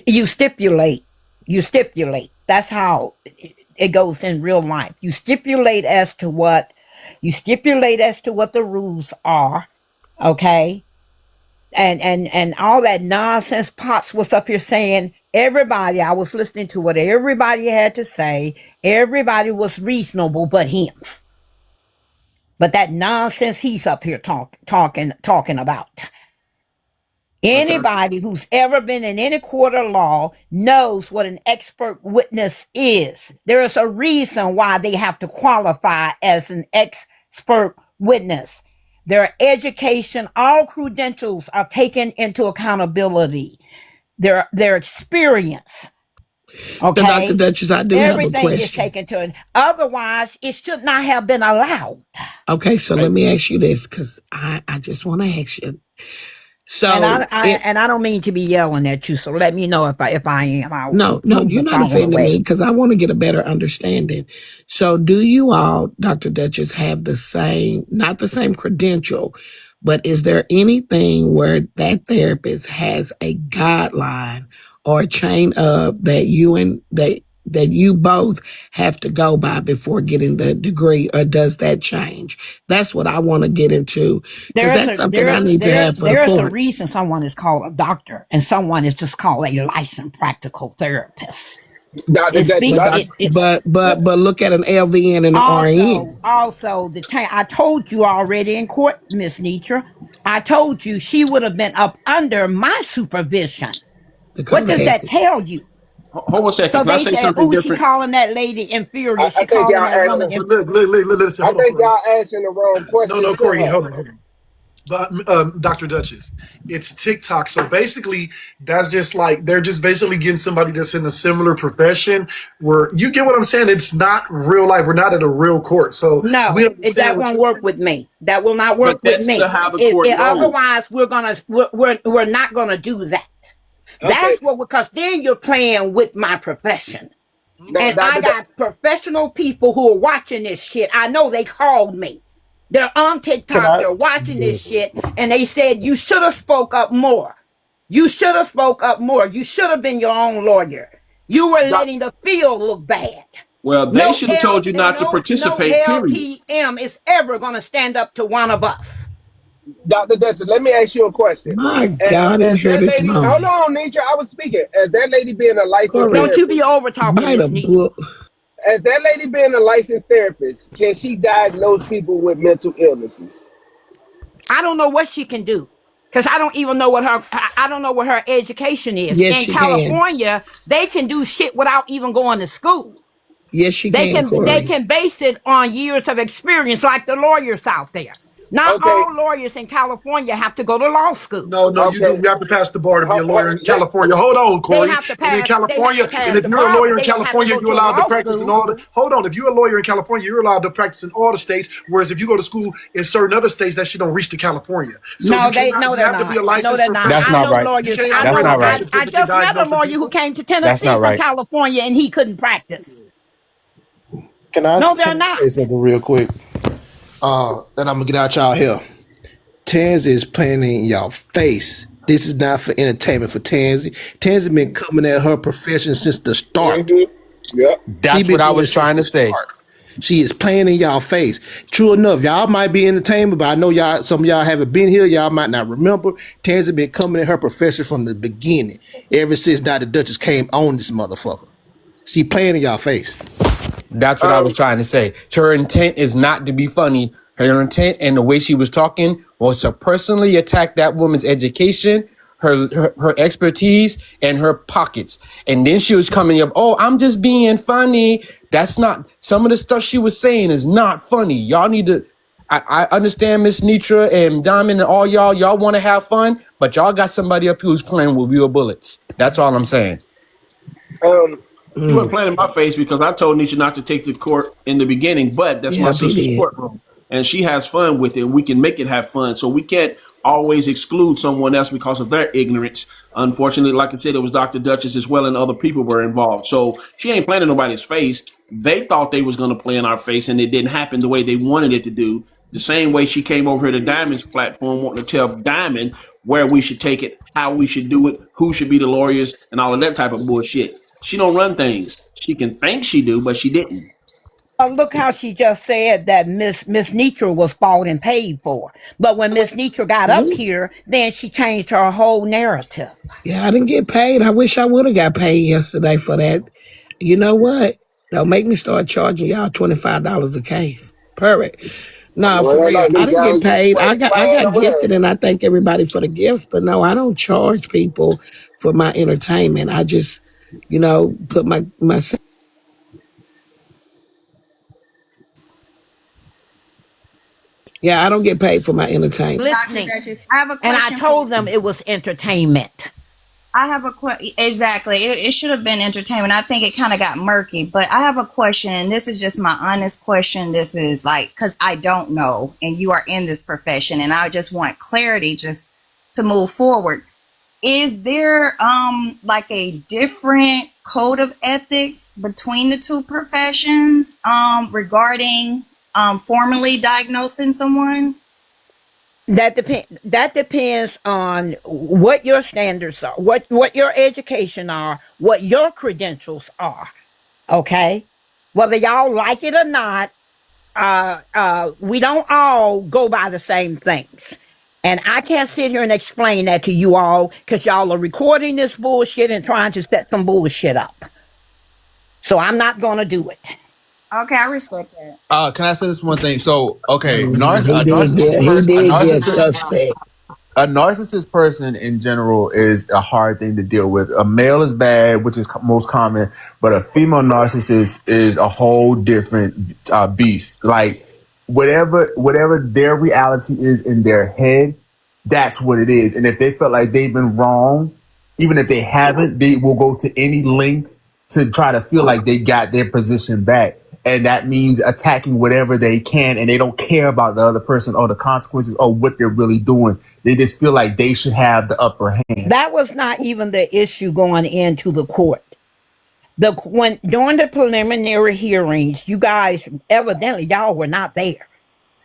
You stipulate. That's how it goes in real life. You stipulate as to what the rules are. Okay. And all that nonsense Potts was up here saying, I was listening to what everybody had to say. Everybody was reasonable but him. But that nonsense he's up here talking about. Anybody who's ever been in any court of law knows what an expert witness is. There is a reason why they have to qualify as an expert witness. Their education, all credentials are taken into accountability. Their experience. Okay. So Dr. Dutchess, I do have a question. Everything is taken to it. Otherwise, it should not have been allowed. Okay, so let me ask you this, because I just want to ask you. So and I don't mean to be yelling at you, so let me know if I am. No, you're not offending me because I want to get a better understanding. So do you all, Dr. Dutchess, have not the same credential, but is there anything where that therapist has a guideline or a chain of that you both have to go by before getting the degree, or does that change? That's what I want to get into. That's something I need to have for the court. There's a reason someone is called a doctor and someone is just called a licensed practical therapist. But look at an LVN and an RN. Also, I told you already in court, Miss Nietzsche. I told you she would have been up under my supervision. What does that tell you? Hold on a second. So Can I say something different? She calling that lady inferior. I think y'all asking. I think y'all asking the wrong question. No, Corey, hold on. But Dr. Dutchess, it's TikTok. So basically, that's just like they're just basically getting somebody that's in a similar profession. Where you get what I'm saying? It's not real life. We're not at a real court. So No, we understand that what won't you're work saying. with me. That will not But work with that's me. how the court goes. Otherwise, we're not gonna do that. Okay. That's what, because then you're playing with my profession. And I Doctor, got professional people who are watching this shit. I know they called me. They're on Can TikTok. I? They're watching this shit. And they said, you should have spoke up more. You should have spoke up more. You should have been your own lawyer. You were doc, letting the field look bad. Well, they should have told you not to No participate, period. LPM is ever going to stand up to one of us. Dr. Dutchess, let me ask you a question. My God, I didn't As hear that this lady, hold moment. on, Nietzsche, I was speaking. As that lady being a licensed Corey, Don't you be therapist, over talking, bite a Miss Nietzsche. book. as that lady being a licensed therapist, can she diagnose people with mental illnesses? I don't know what she can do. Because I don't even know what her education is. Yes, In she can. California, they can do shit without even going to school. Yes, she They can, Corey. can base it on years of experience, like the lawyers out there. Not Okay, all lawyers in California have to go to law school. No, you do. okay. You have to pass the bar to be a lawyer in California. Hold on, They Corey. have to And in pass. They have California, to and pass if the you're a bar, lawyer but in they don't have to California, go you're to a allowed to law practice in school. all the. Hold on, if you're a lawyer in California, you're allowed to practice in all the states. Whereas if you go to school in certain other states, that shit don't reach to California. So No, you cannot. You they're have to be a not. No, licensed they're not. That's professional. I not know right. You lawyers. can't I have That's know. real not life right. I certificate just met a diagnosing lawyer who people. came to That's Tennessee not from right. California, and he couldn't practice. Can I? No, they're Can I not. say something real quick? And I'm gonna get out y'all here. Tanzee is playing in y'all face. This is not for entertainment for Tanzee. Tanzee been coming at her profession since the start. Mm-hmm. Yep. She That's been what I doing it was since trying the to say. start. She is playing in y'all face. True enough, y'all might be entertainment, but I know y'all. Some of y'all haven't been here. Y'all might not remember. Tanzee been coming at her profession from the beginning, ever since Dr. Dutchess came on this motherfucker. She playing in y'all face. That's what I was trying to say. Her intent is not to be funny. Her intent and the way she was talking was to personally attack that woman's education, her expertise, and her pockets. And then she was coming up, oh, I'm just being funny. That's not, some of the stuff she was saying is not funny. Y'all need to, I understand Miss Nitra and Diamond and all y'all want to have fun, but y'all got somebody up here who's playing with real bullets. That's all I'm saying. Um, You weren't playing in my face because I told Nisha not to take the court in the beginning, but that's my Yep, he sister's did. courtroom. And she has fun with it, and we can make it have fun. So we can't always exclude someone else because of their ignorance. Unfortunately, like I said, it was Dr. Dutchess as well, and other people were involved. So she ain't playing in nobody's face. They thought they was going to play in our face, and it didn't happen the way they wanted it to do. The same way she came over here to Diamond's platform wanting to tell Diamond where we should take it, how we should do it, who should be the lawyers, and all of that type of bullshit. She don't run things. She can think she do, but she didn't. Look how she just said that Miss Nitra was bought and paid for. But when Miss Nitra got up here, then she changed her whole narrative. Yeah, I didn't get paid. I wish I would have got paid yesterday for that. You know what? Don't make me start charging y'all $25 a case. Perfect. No, well, for they real. like I me, didn't guys. get paid. I Playing got away. gifted, and I thank everybody for the gifts. But no, I don't charge people for my entertainment. I just, put my yeah. I don't get paid for my entertainment. Dr. Listening. Dutchess, I have a And I question for told you. them it was entertainment. I have a question. Exactly. It should have been entertainment. I think it kind of got murky, but I have a question, and this is just my honest question. This is like, because I don't know, and you are in this profession, and I just want clarity just to move forward. Is there like a different code of ethics between the two professions regarding formally diagnosing someone? That depends on what your standards are, what your education are, what your credentials are. Okay? Whether y'all like it or not, we don't all go by the same things. And I can't sit here and explain that to you all because y'all are recording this bullshit and trying to set some bullshit up. So I'm not going to do it. Okay, I respect that. Can I say this one thing? So, okay, He did get suspect. a narcissist person in general is a hard thing to deal with. A male is bad, which is most common, but a female narcissist is a whole different beast. Like, whatever their reality is in their head, that's what it is. And if they felt like they've been wrong, even if they haven't, they will go to any length to try to feel like they got their position back. And that means attacking whatever they can, and they don't care about the other person or the consequences or what they're really doing. They just feel like they should have the upper hand. That was not even the issue going into the court. When during the preliminary hearings, you guys evidently y'all were not there,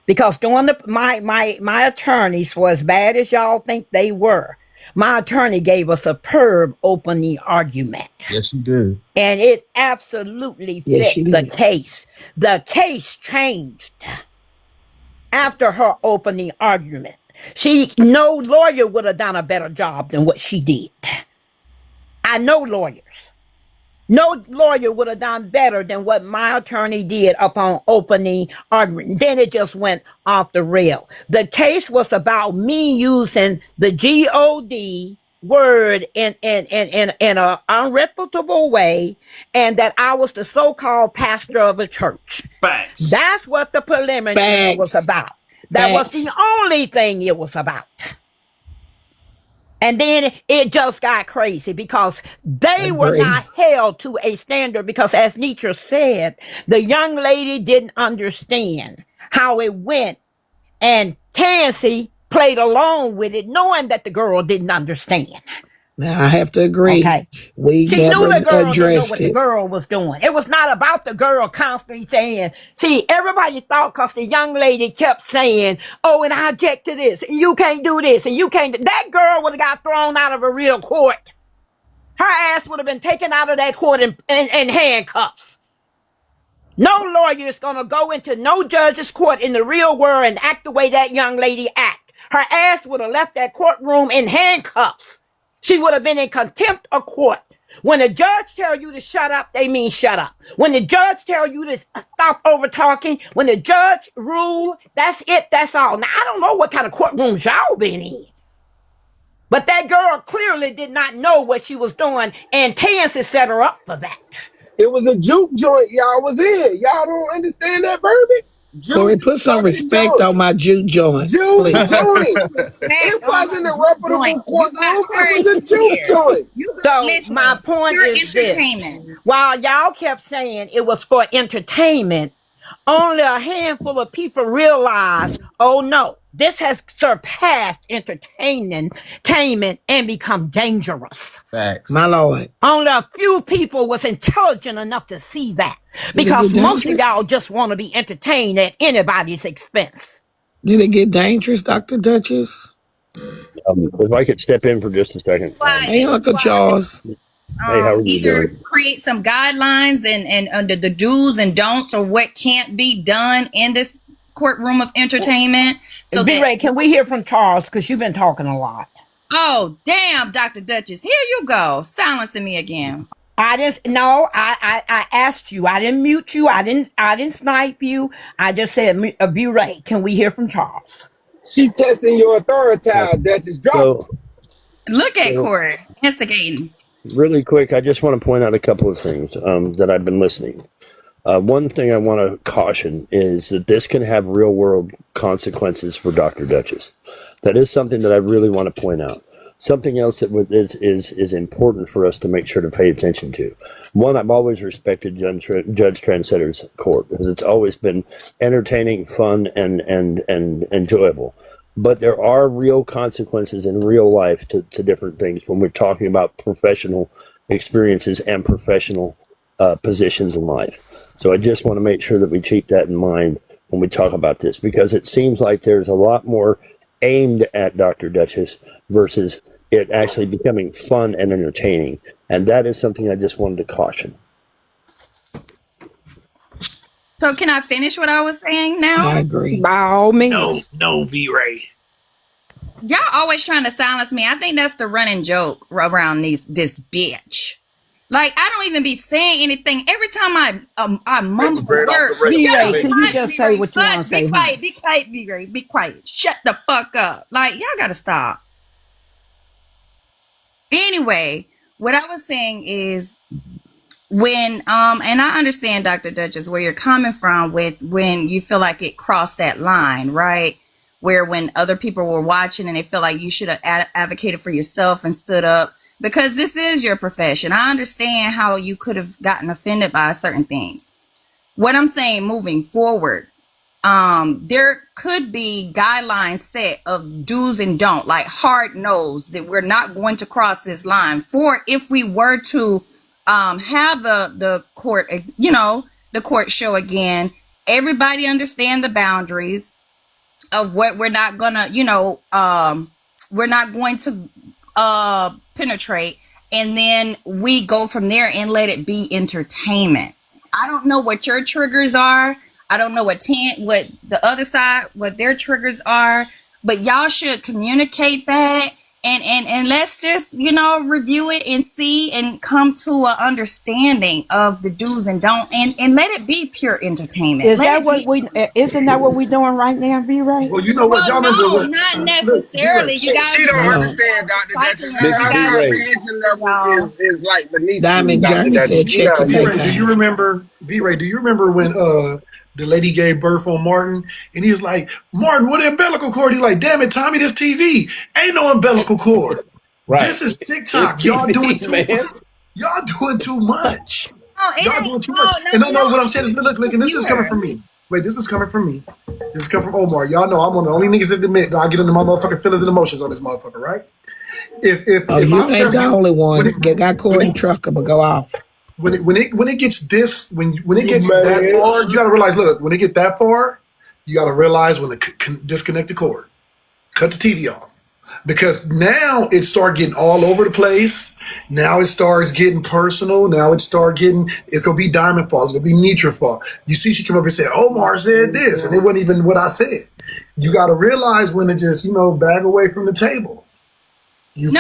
because during my attorneys, for as bad as y'all think they were, my attorney gave a superb opening argument. Yes, you did. And it absolutely fit the case. The case changed after her opening argument. No lawyer would have done a better job than what she did. I know lawyers. No lawyer would have done better than what my attorney did upon opening argument. Then it just went off the rail. The case was about me using the God word in an unreputable way, and that I was the so-called pastor of a church. Facts. That's what the preliminary was about. That was the only thing it was about. And then it just got crazy because they were not held to a standard, because as Nietzsche said, the young lady didn't understand how it went, and Tanzee played along with it knowing that the girl didn't understand. Now I have to agree. Okay. She knew the girl didn't know what the girl was doing. It was not about the girl constantly saying, see, everybody thought because the young lady kept saying, oh, and I object to this, and you can't do this, and you can't. That girl would have got thrown out of a real court. Her ass would have been taken out of that court in handcuffs. No lawyer is going to go into no judge's court in the real world and act the way that young lady act. Her ass would have left that courtroom in handcuffs. She would have been in contempt of court. When the judge tell you to shut up, they mean shut up. When the judge tell you to stop over talking, when the judge rule, that's it, that's all. Now, I don't know what kind of courtrooms y'all been in, but that girl clearly did not know what she was doing, and Tanzee set her up for that. It was a juke joint y'all was in. Y'all don't understand that verbiage? Corey, put some respect on my juke joint. Juke joint. It wasn't a reputable courtroom. It was a juke joint. So my point is this. While y'all kept saying it was for entertainment, only a handful of people realized, oh no, this has surpassed entertainment and become dangerous. Facts. My Lord. Only a few people was intelligent enough to see that, because most of y'all just want to be entertained at anybody's expense. Did it get dangerous, Dr. Dutchess? If I could step in for just a second. Hey, Uncle Charles. Hey, how are you Either doing? create some guidelines and under the do's and don'ts, or what can't be done in this courtroom of entertainment. So B-Ray, can we hear from Charles? Because you've been talking a lot. Oh, damn, Dr. Dutchess. Here you go. Silencing me again. I asked you. I didn't mute you. I didn't snipe you. I just said, B-Ray, can we hear from Charles? She's testing your authority, Dutchess. Drop. Look at Corey instigating. Really quick, I just want to point out a couple of things that I've been listening. One thing I want to caution is that this can have real world consequences for Dr. Dutchess. That is something that I really want to point out. Something else that is important for us to make sure to pay attention to. One, I've always respected Judge Transetter's court, because it's always been entertaining, fun, and enjoyable. But there are real consequences in real life to different things when we're talking about professional experiences and professional positions in life. So I just want to make sure that we keep that in mind when we talk about this, because it seems like there's a lot more aimed at Dr. Dutchess versus it actually becoming fun and entertaining. And that is something I just wanted to caution. So can I finish what I was saying now? I agree. By all means. No, V-Ray. Y'all always trying to silence me. I think that's the running joke around this bitch. Like, I don't even be saying anything. Every time I mumble words. Can you just say what you want to say? Be quiet, be quiet, be quiet. Shut the fuck up. Like, y'all gotta stop. Anyway, what I was saying is, when and I understand, Dr. Dutchess, where you're coming from with when you feel like it crossed that line, right? Where when other people were watching and they feel like you should have advocated for yourself and stood up because this is your profession. I understand how you could have gotten offended by certain things. What I'm saying moving forward, there could be guidelines set of do's and don't, like hard nose that we're not going to cross this line for if we were to have the court, the court show again. Everybody understand the boundaries of what we're not gonna, we're not going to penetrate, and then we go from there and let it be entertainment. I don't know what your triggers are. I don't know what the other side, what their triggers are, but y'all should communicate that and let's just, review it and see and come to an understanding of the do's and don't and let it be pure entertainment. Isn't that what we're doing right now, B-Ray? Well, you know what? Well, y'all no, remember not look, necessarily. You guys, She don't understand, Dr. Dutchess. Her comprehension level is like beneath Diamond you, Dr. Journey Dutchess. said check the V-Ray, PayPal. do you remember V-Ray? Do you remember when the lady gave birth on Martin, and he was like, "Martin, what umbilical cord?" He's like, "Damn it, Tommy, this TV ain't no umbilical cord. Right. This is TikTok. It's Y'all TV, doing too man. Y'all doing too much. no, it Y'all ain't. doing too much." And no, what I'm saying is, look, and this is coming from me. Wait, this is coming from me. This is coming from Omar. Y'all know I'm one of the only niggas that admit I get into my motherfucking feelings and emotions on this motherfucker, right? If you I'm ain't the only one. Got Corey when Trucker, but go off. when it gets this when it gets that far, you gotta realize. Look, when it get that far, you gotta realize when to disconnect the cord, cut the TV off, because now it start getting all over the place. Now it starts getting personal. Now it's gonna be Diamond fault. It's gonna be Nitra fault. You see, she come up and said, "Omar said this," and it wasn't even what I said. You gotta realize when to just back away from the table. You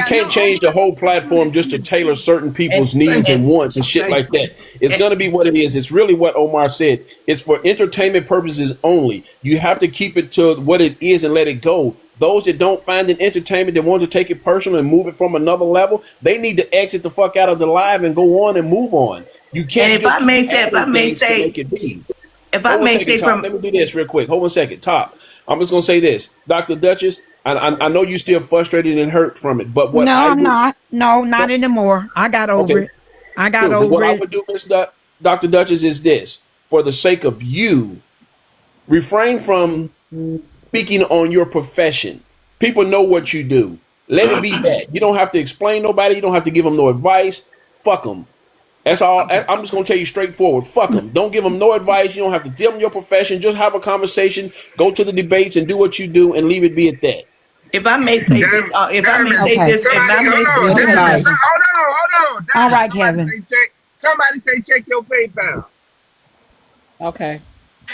can't change the whole platform just to tailor certain people's needs and wants and shit like that. It's going to be what it is. It's really what Omar said. It's for entertainment purposes only. You have to keep it to what it is and let it go. Those that don't find it entertainment, that want to take it personal and move it from another level, they need to exit the fuck out of the live and go on and move on. You can't. And if I may say, let me do this real quick. Hold on a second. Top. I'm just gonna say this, Dr. Dutchess. I know you're still frustrated and hurt from it, but I'm not. No, not anymore. I got over it. I would do, Miss Dr. Dutchess, is this: for the sake of you, refrain from speaking on your profession. People know what you do. Let it be that. You don't have to explain nobody. You don't have to give them no advice. Fuck them. That's all. I'm just going to tell you straightforward. Fuck them. Don't give them no advice. You don't have to give them your profession. Just have a conversation. Go to the debates and do what you do and leave it be at that. If I may say this, Hold on. All right, Kevin. Somebody say check your PayPal. Okay.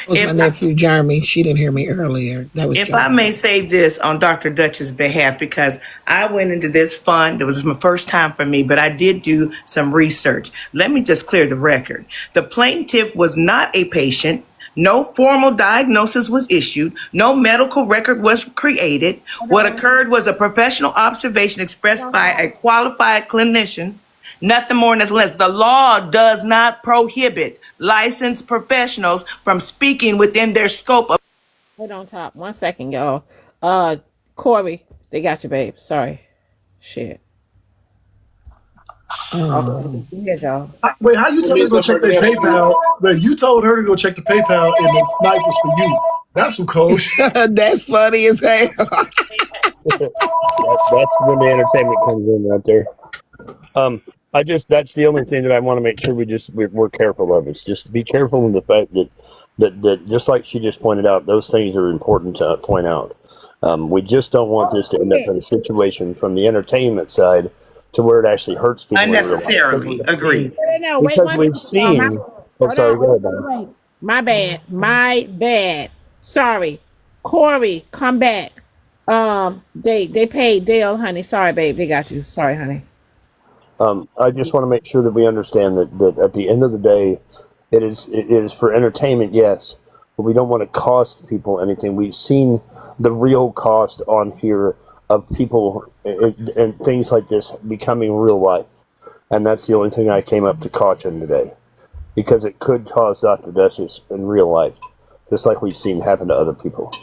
That was my nephew Jeremy. She didn't hear me earlier. That was. If I may say this on Dr. Dutch's behalf, because I went into this fund, it was my first time for me, but I did do some research. Let me just clear the record. The plaintiff was not a patient. No formal diagnosis was issued. No medical record was created. What occurred was a professional observation expressed by a qualified clinician. Nothing more, nothing less. The law does not prohibit licensed professionals from speaking within their scope of. Hold on, Top. 1 second, y'all. Corey, they got you, babe. Sorry. Shit. Okay. Here, y'all. Wait, how you tell her to go check their PayPal? But you told her to go check the PayPal, and the snipe was for you. That's some cold shit. That's funny as hell. That's when the entertainment comes in right there. That's the only thing that I want to make sure we're careful of. It's just be careful in the fact that just like she just pointed out, those things are important to point out. We just don't want this to end up in a situation from the entertainment side to where it actually hurts people. Unnecessarily. Agreed. No, wait because one we've second. seen. Sorry, go ahead. My bad. Sorry. Corey, come back. They paid Dale, honey. Sorry, babe. They got you. Sorry, honey. I just want to make sure that we understand that at the end of the day, it is for entertainment, yes, but we don't want to cost people anything. We've seen the real cost on here of people and things like this becoming real life. And that's the only thing I came up to caution today, because it could cause Dr. Dutchess in real life, just like we've seen happen to other people.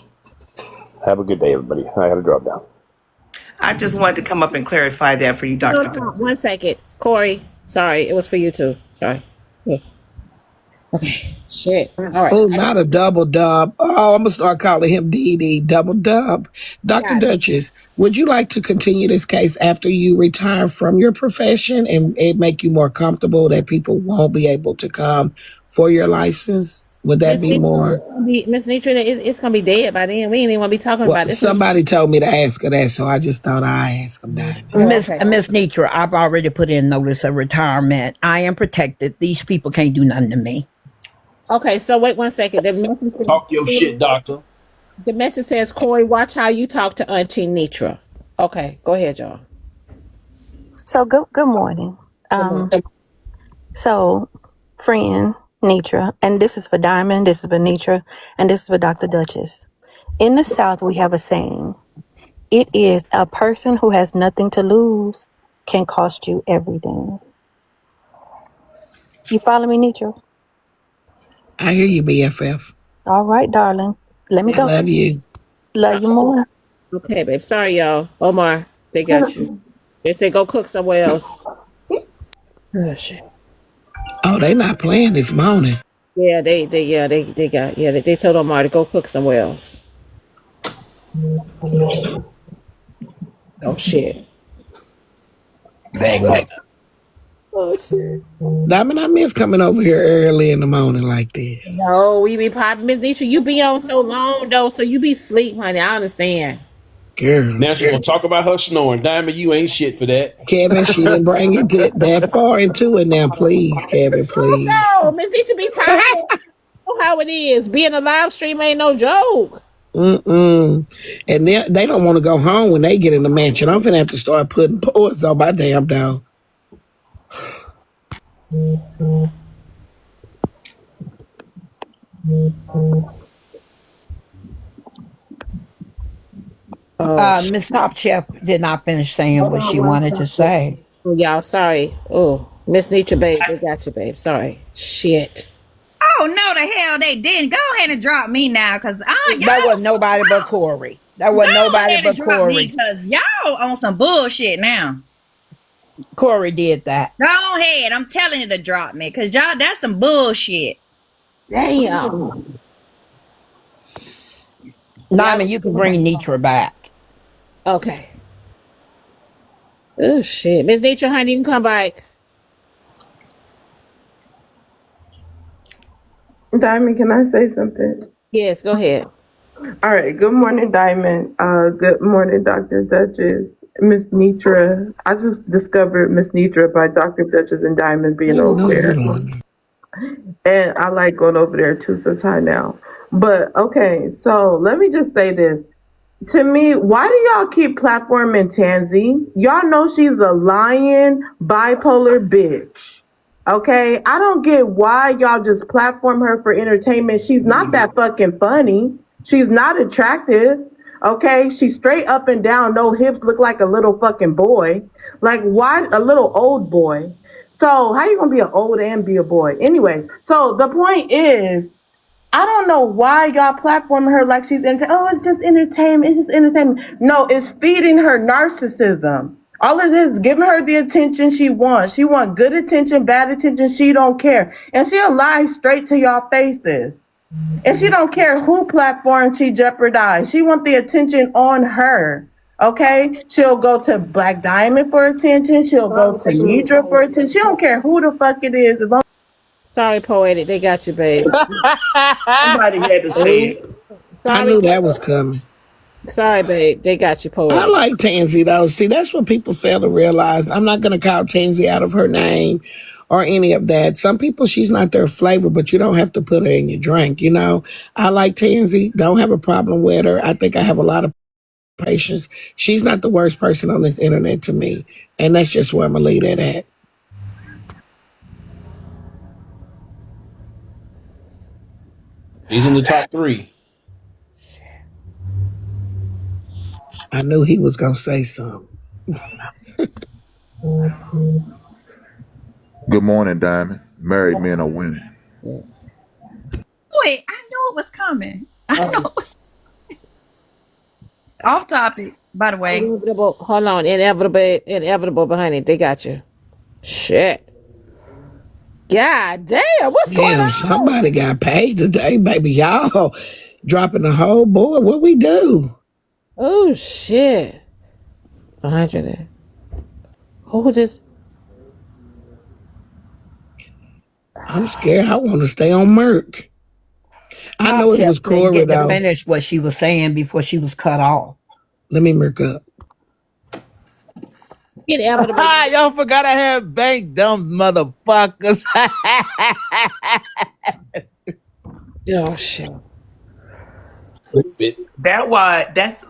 Have a good day, everybody. I had to drop down. I just wanted to come up and clarify that for you, No, Dr. no, 1 second. Corey, sorry. It was for you too. Sorry. Okay. Shit. All right. Oh, not a double dump. Oh, I'm gonna start calling him DD double dump. Dr. Got it. Dutchess, would you like to continue this case after you retire from your profession and it make you more comfortable that people won't be able to come for your license? Would that Miss be more? Miss Nitra, it's gonna be dead by then. We ain't even gonna be talking Well, about this. somebody told me to ask her that, so I just thought I'd ask him, Diamond. Miss Nitra, I've already put in notice of retirement. I am protected. These people can't do nothing to me. Okay, so wait 1 second. The message says, Talk your shit, doctor. The message says, Corey, watch how you talk to Auntie Nitra. Okay, go ahead, y'all. So good morning. So friend Nitra, and this is for Diamond, this is for Nitra, and this is for Dr. Dutchess. In the South, we have a saying. It is a person who has nothing to lose can cost you everything. You follow me, Nitra? I hear you, BFF. All right, darling. Let me go. Love you. Love you more. Okay, babe. Sorry, y'all. Omar, they got you. They say go cook somewhere else. Oh shit. Oh, they not playing this morning. Yeah, they told Omar to go cook somewhere else. Oh shit. Dang. Oh shit. Diamond, I miss coming over here early in the morning like this. No, we be popping. Miss Nisha, you be on so long though, so you be sleep, honey. I understand. Girl. Now she's gonna talk about her snoring. Diamond, you ain't shit for that. Kevin, she didn't bring it that far into it now. Please, Kevin, please. No, Miss Nisha be tired. So how it is. Being a live stream ain't no joke. And they don't want to go home when they get in the mansion. I'm finna have to start putting paws on my damn dog. Miss Top Chef did not finish saying what she wanted to say. Oh, y'all, sorry. Oh, Miss Nietzsche, babe, they got you, babe. Sorry. Shit. Oh, no, the hell they didn't. Go ahead and drop me now, because that was nobody but Corey. That was nobody but Corey. Because y'all on some bullshit now. Corey did that. Go ahead. I'm telling you to drop me, because y'all, that's some bullshit. Damn. Diamond, you can bring Nitra back. Okay. Oh, shit. Miss Nitra, honey, you can come back. Diamond, can I say something? Yes, go ahead. All right. Good morning, Diamond. Good morning, Dr. Dutchess. Miss Nitra. I just discovered Miss Nitra by Dr. Dutchess and Diamond being over there. And I like going over there too sometime now. But okay, so let me just say this. To me, why do y'all keep platforming Tanzee? Y'all know she's a lying, bipolar bitch. Okay? I don't get why y'all just platform her for entertainment. She's not that fucking funny. She's not attractive. Okay? She's straight up and down, no hips, look like a little fucking boy. Like, why a little old boy? So, how you gonna be an old and be a boy? Anyway, so the point is, I don't know why y'all platforming her like she's it's just entertainment. It's just entertainment. No, it's feeding her narcissism. All it is giving her the attention she wants. She wants good attention, bad attention. She don't care. And she'll lie straight to y'all faces. And she don't care who platform she jeopardized. She want the attention on her. Okay? She'll go to Black Diamond for attention. She'll go to Nidra for attention. She don't care who the fuck it is. As long Sorry, Poetic. They got you, babe. Somebody had to say it. I knew that was coming. Sorry, babe. They got you, Poetic. I like Tanzee, though. See, that's what people fail to realize. I'm not going to call Tanzee out of her name or any of that. Some people, she's not their flavor, but you don't have to put her in your drink, you know? I like Tanzee. Don't have a problem with her. I think I have a lot of patience. She's not the worst person on this internet to me. And that's just where I'm going to leave that at. He's in the top 3. I knew he was going to say something. Good morning, Diamond. Married men are winning. Wait, I knew it was coming. I know Oh, it was off topic, by the way. inevitable. Hold on, inevitable behind it. They got you. Shit. God damn, what's going Damn, on? somebody got paid today, baby. Y'all dropping the whole board. What we do? Oh shit. 100. Who was this? I'm scared. I want to stay on Merc. I Top know it Chef was didn't Corey get to though. finish what she was saying before she was cut off. Let me Merc up. Inevitable. Y'all forgot I have bank, dumb motherfuckers. Oh shit.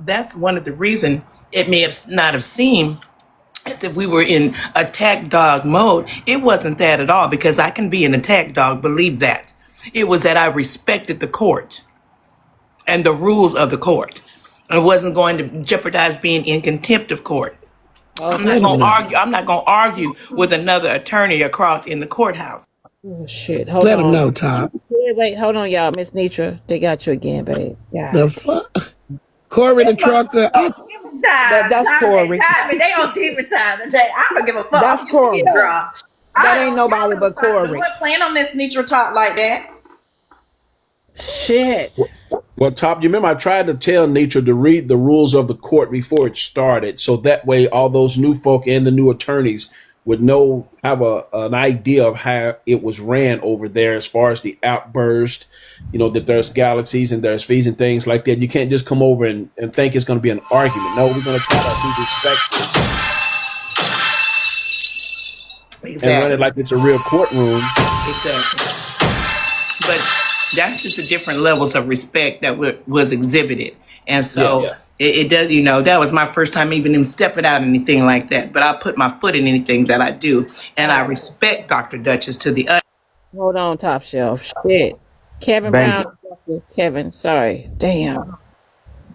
That's one of the reasons it may have not have seemed as if we were in attack dog mode. It wasn't that at all, because I can be an attack dog, believe that. It was that I respected the court and the rules of the court. I wasn't going to jeopardize being in contempt of court. Oh I'm not shit. going to argue. I'm not going to argue with another attorney across in the courthouse. Oh shit. Hold Let them on. know, Top. Wait, hold on, y'all. Miss Nitra, they got you again, babe. The God. fuck? Corey the It's on trucker. demon time. That's Corey. They on demon time today. I don't give a fuck. That's I'm used to Corey. getting dropped. That I ain't don't care nobody what the but fuck. We Corey. weren't playing on Miss Nitra talk like that. Shit. Well, Top, you remember I tried to tell Nature to read the rules of the court before it started, so that way all those new folk and the new attorneys would have an idea of how it was ran over there as far as the outburst, that there's galaxies and there's fees and things like that. You can't just come over and think it's going to be an argument. No, we're going to try to be respectful and run it Exactly. like it's a real courtroom. Exactly. But that's just the different levels of respect that was exhibited. And so Yeah. it does, that was my first time even stepping out anything like that. But I put my foot in anything that I do. And I respect Dr. Dutchess to the utmost. Hold on, top shelf. Shit. Kevin Bank. Brown. Kevin, sorry. Damn.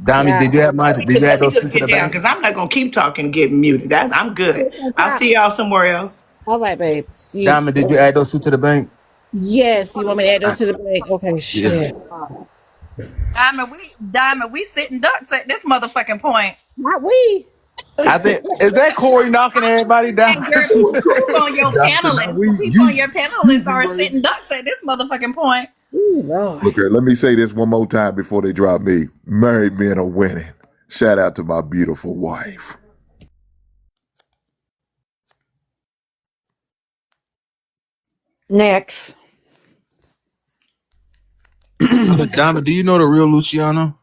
Diamond, God. did you have mine? Did you Let add me those two just to the get down, bank? because I'm not going to keep talking and get muted. I'm good. I'll see y'all somewhere else. All right, babe. See. Diamond, did you add those two to the bank? Yes, you want me to add those to the bank? Okay, Yeah. shit. Diamond, we sitting ducks at this motherfucking point. Not we. I think is that Corey knocking everybody down? And girl, you on your Now panelists. The people on your you panelists be are right. sitting ducks at this motherfucking point. Ooh, Lord. Look here, let me say this one more time before they drop me. Married men are winning. Shout out to my beautiful wife. Next. Diamond, do you know the real Luciano?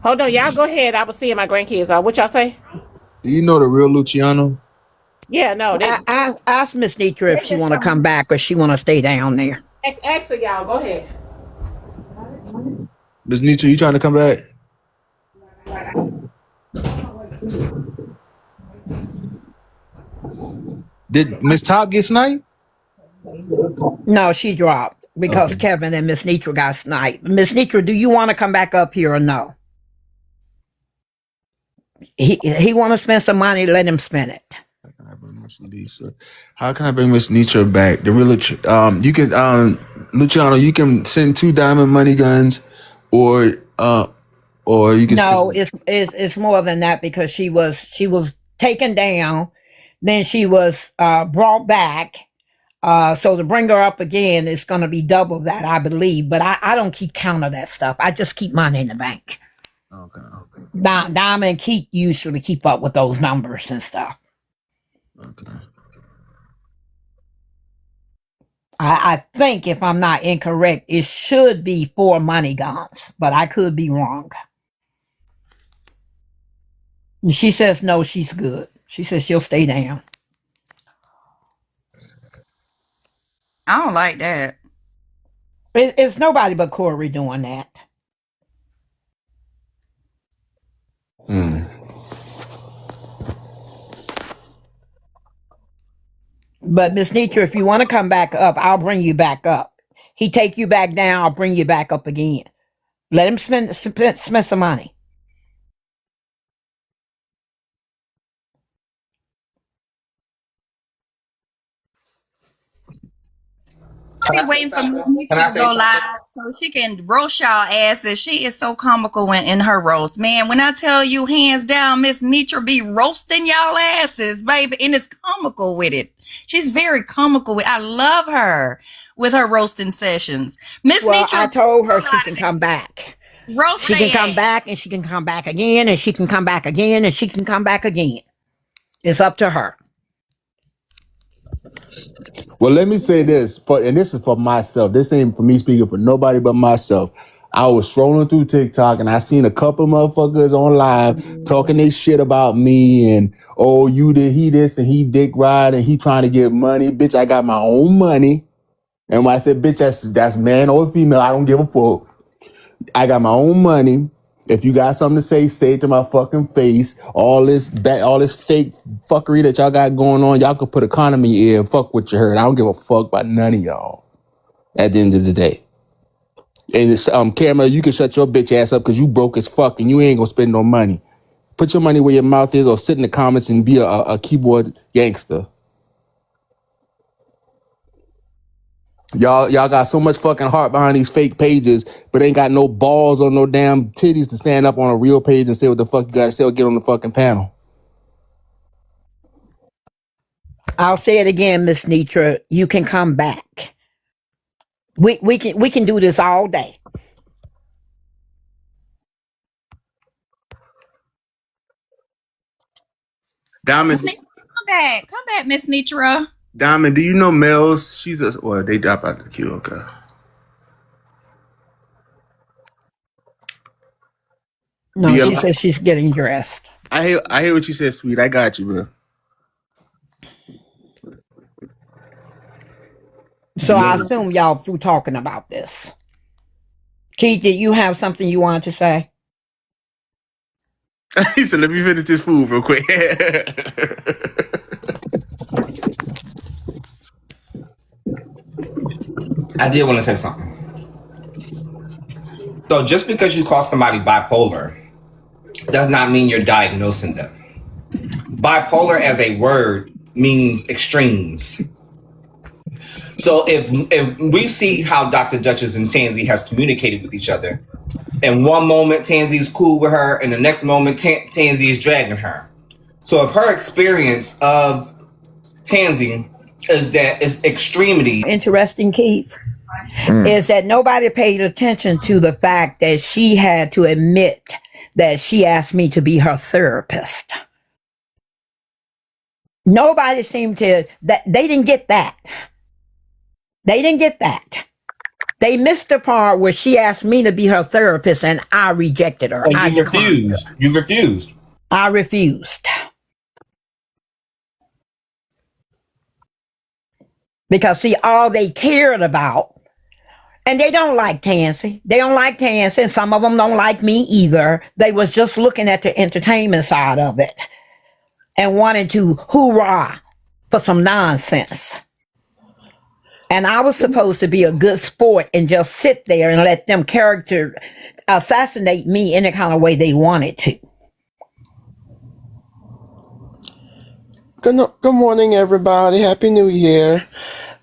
Hold on, y'all go ahead. I was seeing my grandkids. What y'all say? Do you know the real Luciano? Yeah, no. Ask Miss Nitra if she want to come back or she want to stay down there. Ask y'all. Go ahead. Does Nitra, you trying to come back? Did Miss Top get sniped? No, she dropped because Kevin and Miss Nitra got sniped. Miss Nitra, do you want to come back up here or no? He want to spend some money, let him spend it. How can I bring Miss Nitra back? The real, you can, Luciano, you can send 2 diamond money guns, or you can. No, it's more than that because she was taken down, then she was brought back. So to bring her up again is going to be double that, I believe. But I don't keep count of that stuff. I just keep money in the bank. Okay. Diamond and Keith usually keep up with those numbers and stuff. Okay. I think if I'm not incorrect, it should be 4 money guns, but I could be wrong. She says no, she's good. She says she'll stay down. I don't like that. It's nobody but Corey doing that. But Miss Nitra, if you want to come back up, I'll bring you back up. He take you back down, I'll bring you back up again. Let him spend some money. be waiting for Miss Nitra to go live so she can roast y'all asses. She is so comical in her roast. Man, when I tell you hands down, Miss Nitra be roasting y'all asses, baby, and it's comical with it. She's very comical with it. I love her with her roasting sessions. Miss Nitra, I told her she can come back. Roast she can come back, and she can come back again, and she can come back again, and she can come back again. It's up to her. Well, let me say this, and this is for myself. This ain't for me speaking for nobody but myself. I was scrolling through TikTok and I seen a couple motherfuckers on live talking they shit about me and, oh, you did he this and he dick ride and he trying to get money. Bitch, I got my own money. And when I said, bitch, that's man or female, I don't give a fuck. I got my own money. If you got something to say it to my fucking face. All this fake fuckery that y'all got going on, y'all could put economy in. Fuck what you heard. I don't give a fuck about none of y'all at the end of the day. And it's, Camera, you can shut your bitch ass up because you broke as fuck and you ain't gonna spend no money. Put your money where your mouth is or sit in the comments and be a keyboard gangster. Y'all got so much fucking heart behind these fake pages, but ain't got no balls or no damn titties to stand up on a real page and say what the fuck you gotta say or get on the fucking panel. I'll say it again, Miss Nitra. You can come back. We can do this all day. Diamond, come back, Miss Nitra. Diamond, do you know Mel's? She's a, well, they drop out the queue, okay. No, she says she's getting dressed. I hear what you said, sweet. I got you, bro. So I assume y'all through talking about this. Keith, did you have something you wanted to say? He said, let me finish this food real quick. I did want to say something. So just because you call somebody bipolar does not mean you're diagnosing them. Bipolar as a word means extremes. So if we see how Dr. Dutchess and Tanzee has communicated with each other, in one moment Tanzee's cool with her, and the next moment Tanzee is dragging her. So if her experience of Tanzee is that it's extremity. Interesting, Keith, is that nobody paid attention to the fact that she had to admit that she asked me to be her therapist. Nobody seemed to, that they didn't get that. They didn't get that. They missed the part where she asked me to be her therapist and I rejected her. And you refused. You refused. I refused. Because see, all they cared about, and they don't like Tanzee. They don't like Tanzee, and some of them don't like me either. They was just looking at the entertainment side of it and wanted to hoorah for some nonsense. And I was supposed to be a good sport and just sit there and let them character assassinate me any kind of way they wanted to. Good morning, everybody. Happy New Year.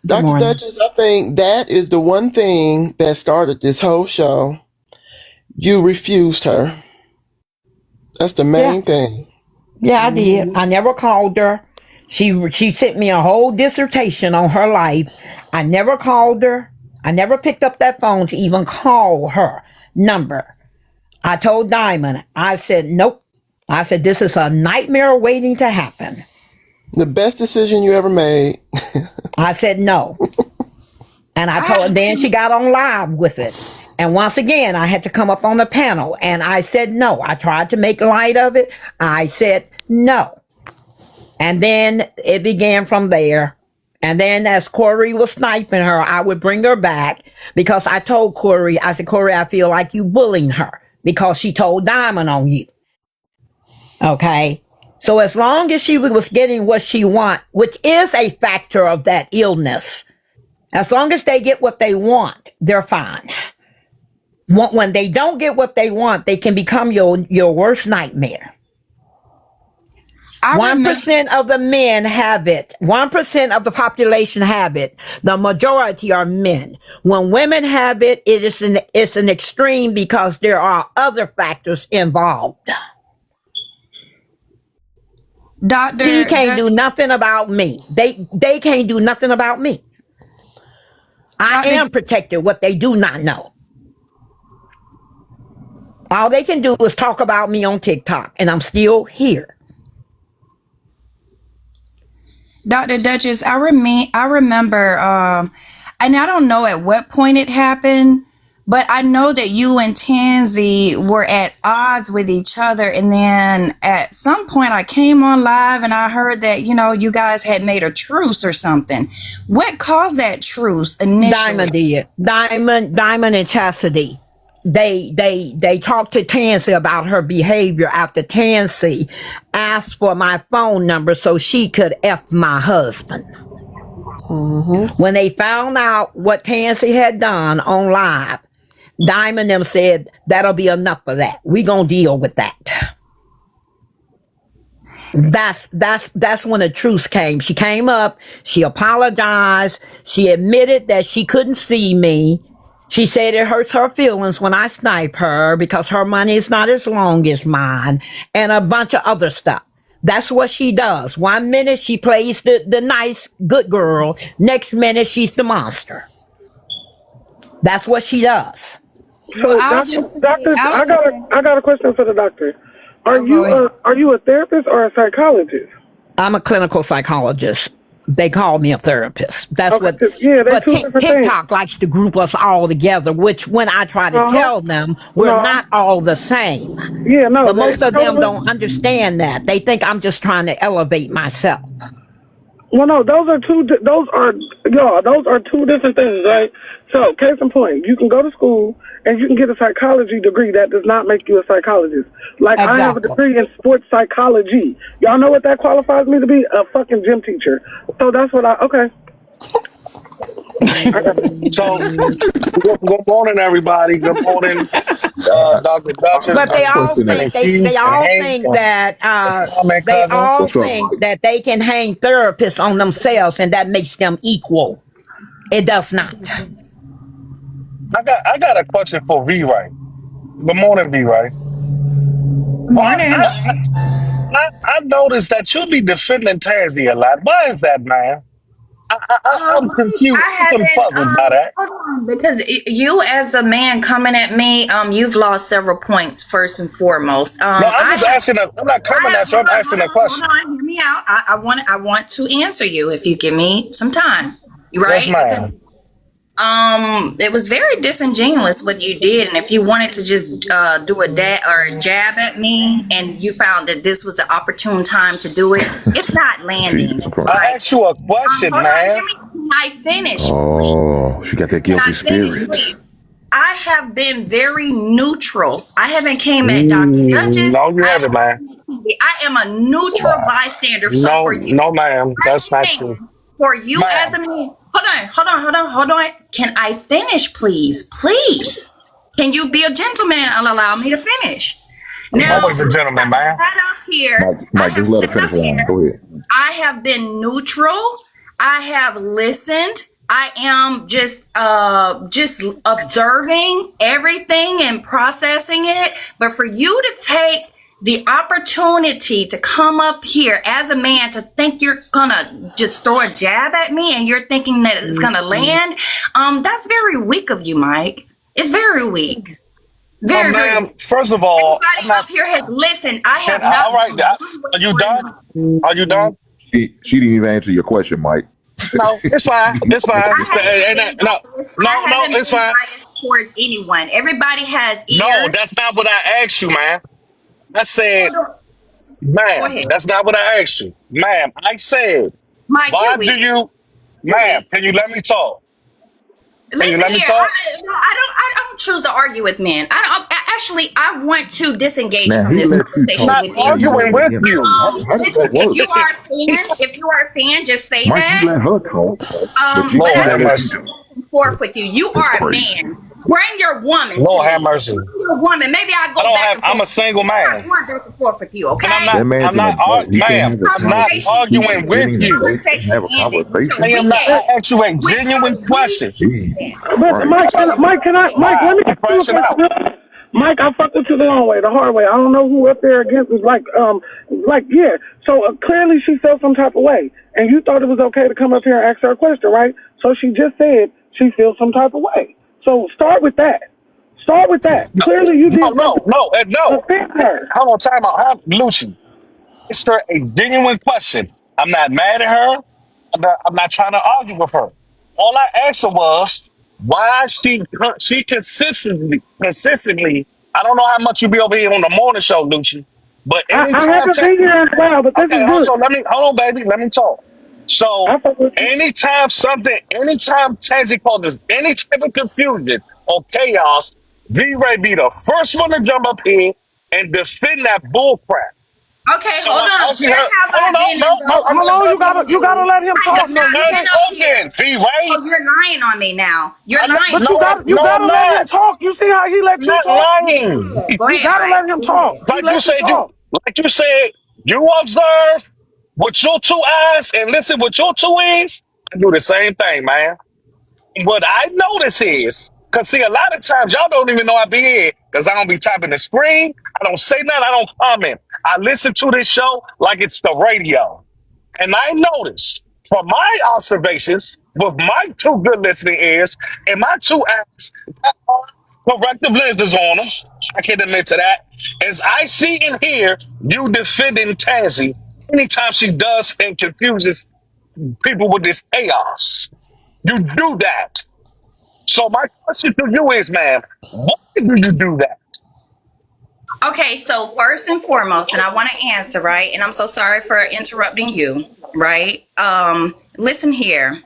Dr. Dutchess, I think that is the one thing that started this whole show. You refused her. That's the main thing. Yeah, I did. I never called her. She sent me a whole dissertation on her life. I never called her. I never picked up that phone to even call her number. I told Diamond, I said, nope. I said, this is a nightmare waiting to happen. The best decision you ever made. I said no. And I told her, then she got on live with it. And once again, I had to come up on the panel and I said no. I tried to make light of it. I said no. And then it began from there. And then as Corey was sniping her, I would bring her back because I told Corey, I said, Corey, I feel like you bullying her because she told Diamond on you. Okay. So as long as she was getting what she want, which is a factor of that illness, as long as they get what they want, they're fine. When they don't get what they want, they can become your worst nightmare. 1% of the men have it. 1% of the population have it. The majority are men. When women have it, it's an extreme because there are other factors involved. Doctor, he can't do nothing about me. They can't do nothing about me. I am protected. What they do not know. All they can do is talk about me on TikTok, and I'm still here. Dr. Dutchess, I remember, and I don't know at what point it happened, but I know that you and Tanzee were at odds with each other. And then at some point I came on live and I heard that, you guys had made a truce or something. What caused that truce initially? Diamond did. Diamond and Chastity. They talked to Tanzee about her behavior after Tanzee asked for my phone number so she could F my husband. When they found out what Tanzee had done on live, Diamond them said, that'll be enough of that. We gonna deal with that. That's when the truce came. She came up, she apologized, she admitted that she couldn't see me. She said it hurts her feelings when I snipe her because her money is not as long as mine, and a bunch of other stuff. That's what she does. 1 minute she plays the nice, good girl. Next minute she's the monster. That's what she does. So, doctor, I got a question for the doctor. Are you a therapist or a psychologist? I'm a clinical psychologist. They call me a therapist. That's okay, what. but TikTok likes to group us all together, which when I try to tell them we're not all the same. Yeah, no. But most of them don't understand that. They think I'm just trying to elevate myself. Well, no, those are two different things, right? So, case in point, you can go to school and you can get a psychology degree. That does not make you a psychologist. Like, exactly. I have a degree in sports psychology. Y'all know what that qualifies me to be? A fucking gym teacher. So that's what okay. So, good morning, everybody. Good morning, Dr. Dutchess. But they all think that they can hang therapists on themselves, and that makes them equal. It does not. I got a question for V-Ray. Good morning, V-Ray. Morning. I noticed that you be defending Tanzee a lot. Why is that, man? I'm confused. I'm confuzzled by that. Hold on, because you, as a man coming at me, you've lost several points first and foremost. No, I'm just asking. I'm not coming at you. I'm asking a question. Hold on, hear me out. I want to answer you if you give me some time. Right? Yes, ma'am. It was very disingenuous what you did, and if you wanted to just do a jab at me, and you found that this was an opportune time to do it, it's not landing. I asked you a question, man. I finish. Oh, she got that guilty spirit. I have been very neutral. I haven't came at Dr. Dutchess. No, you haven't, man. I am a neutral bystander. So for you, no, ma'am, that's not true. For you as a man, hold on. Can I finish, please? Please. Can you be a gentleman and allow me to finish? Now, I'm always a gentleman, man. Right up here. Mike, just let her finish line. Go ahead. I have been neutral. I have listened. I am just observing everything and processing it. But for you to take the opportunity to come up here as a man to think you're gonna just throw a jab at me and you're thinking that it's gonna land, that's very weak of you, Mike. It's very weak. Very, very weak. First of all, everybody up here has listened. I have not. All right, are you done? Are you done? She didn't even answer your question, Mike. No, it's fine. It's fine. It's fine. Towards anyone, everybody has ears. No, that's not what I asked you, man. I said, ma'am, that's not what I asked you. Ma'am, I said, Mike, why do you, ma'am, can you let me talk? Listen here, I don't choose to argue with men. I want to disengage from this conversation. I'm not arguing with you. Listen, if you are a fan, just say Mike, that. you let her talk. Forth with you. You are a man. Bring your woman to Lord have me. mercy. Bring your woman. Maybe I go back and forth. I'm a single I'm man. going back and forth with you, And okay? That man's in a boat. He can't ma'am, have a I'm not Conversation conversation. He arguing ended. with sitting in a you. boat and Conversation have a ended with your conversation. I am weak not, ass. I asked you a With genuine your weak question. Jesus ass. But Christ. Mike, let me Wow, I'm ask you a crashing question. out. Mike, I fucked it to the long way, the hard way. I don't know who up there against was yeah. So clearly she felt some type of way, and you thought it was okay to come up here and ask her a question, right? So she just said she feels some type of way. So start with that. Start with that. No, Clearly you did something to no. offend her. Hold on, time out. Lucci, asked her a genuine question. I'm not mad at her. I'm not trying to argue with her. All I asked her was why she consistently. I don't know how much you be over here on the morning show, Lucci, but I anytime. haven't been here in a while, but this Okay, is good. so hold on, baby. Let me talk. So I fuck with you. anytime Tanzee causes any type of confusion or chaos, V-Ray be the first one to jump up here and defend that bull crap. Okay, So hold I'm on. asking Where her, have I hold on, been in those I'm Hold on, you gotta let him I have talk. No, not you been can't. up here. talking, V-Ray. Oh, you're lying on me now. You're lying. But you No, I'm gotta let him not. talk. You see how he I'm let you not talk? lying. Go You ahead, gotta Mike. let him Go talk. ahead. He let you talk. Like you said, you observe with your two eyes and listen with your two ears. I do the same thing, man. What I notice is, because see, a lot of times y'all don't even know I be here because I don't be typing the screen. I don't say nothing. I don't comment. I listen to this show like it's the radio. And I notice from my observations with my two good listening ears and my two eyes that are corrective lenses on them, I can admit to that. As I see and hear you defending Tanzee anytime she does and confuses people with this chaos. You do that. So my question to you is, ma'am, why do you do that? Okay, so first and foremost, and I want to answer, right? And I'm so sorry for interrupting you, right? Listen here.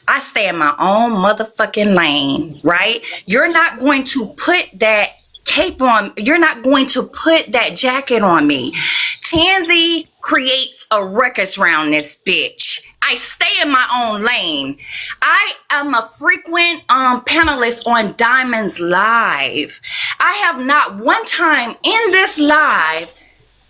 I stay in my own motherfucking lane, right? You're not going to put that cape on, you're not going to put that jacket on me. Tanzee creates a ruckus round this bitch. I stay in my own lane. I am a frequent panelist on Diamonds Live. I have not one time in this live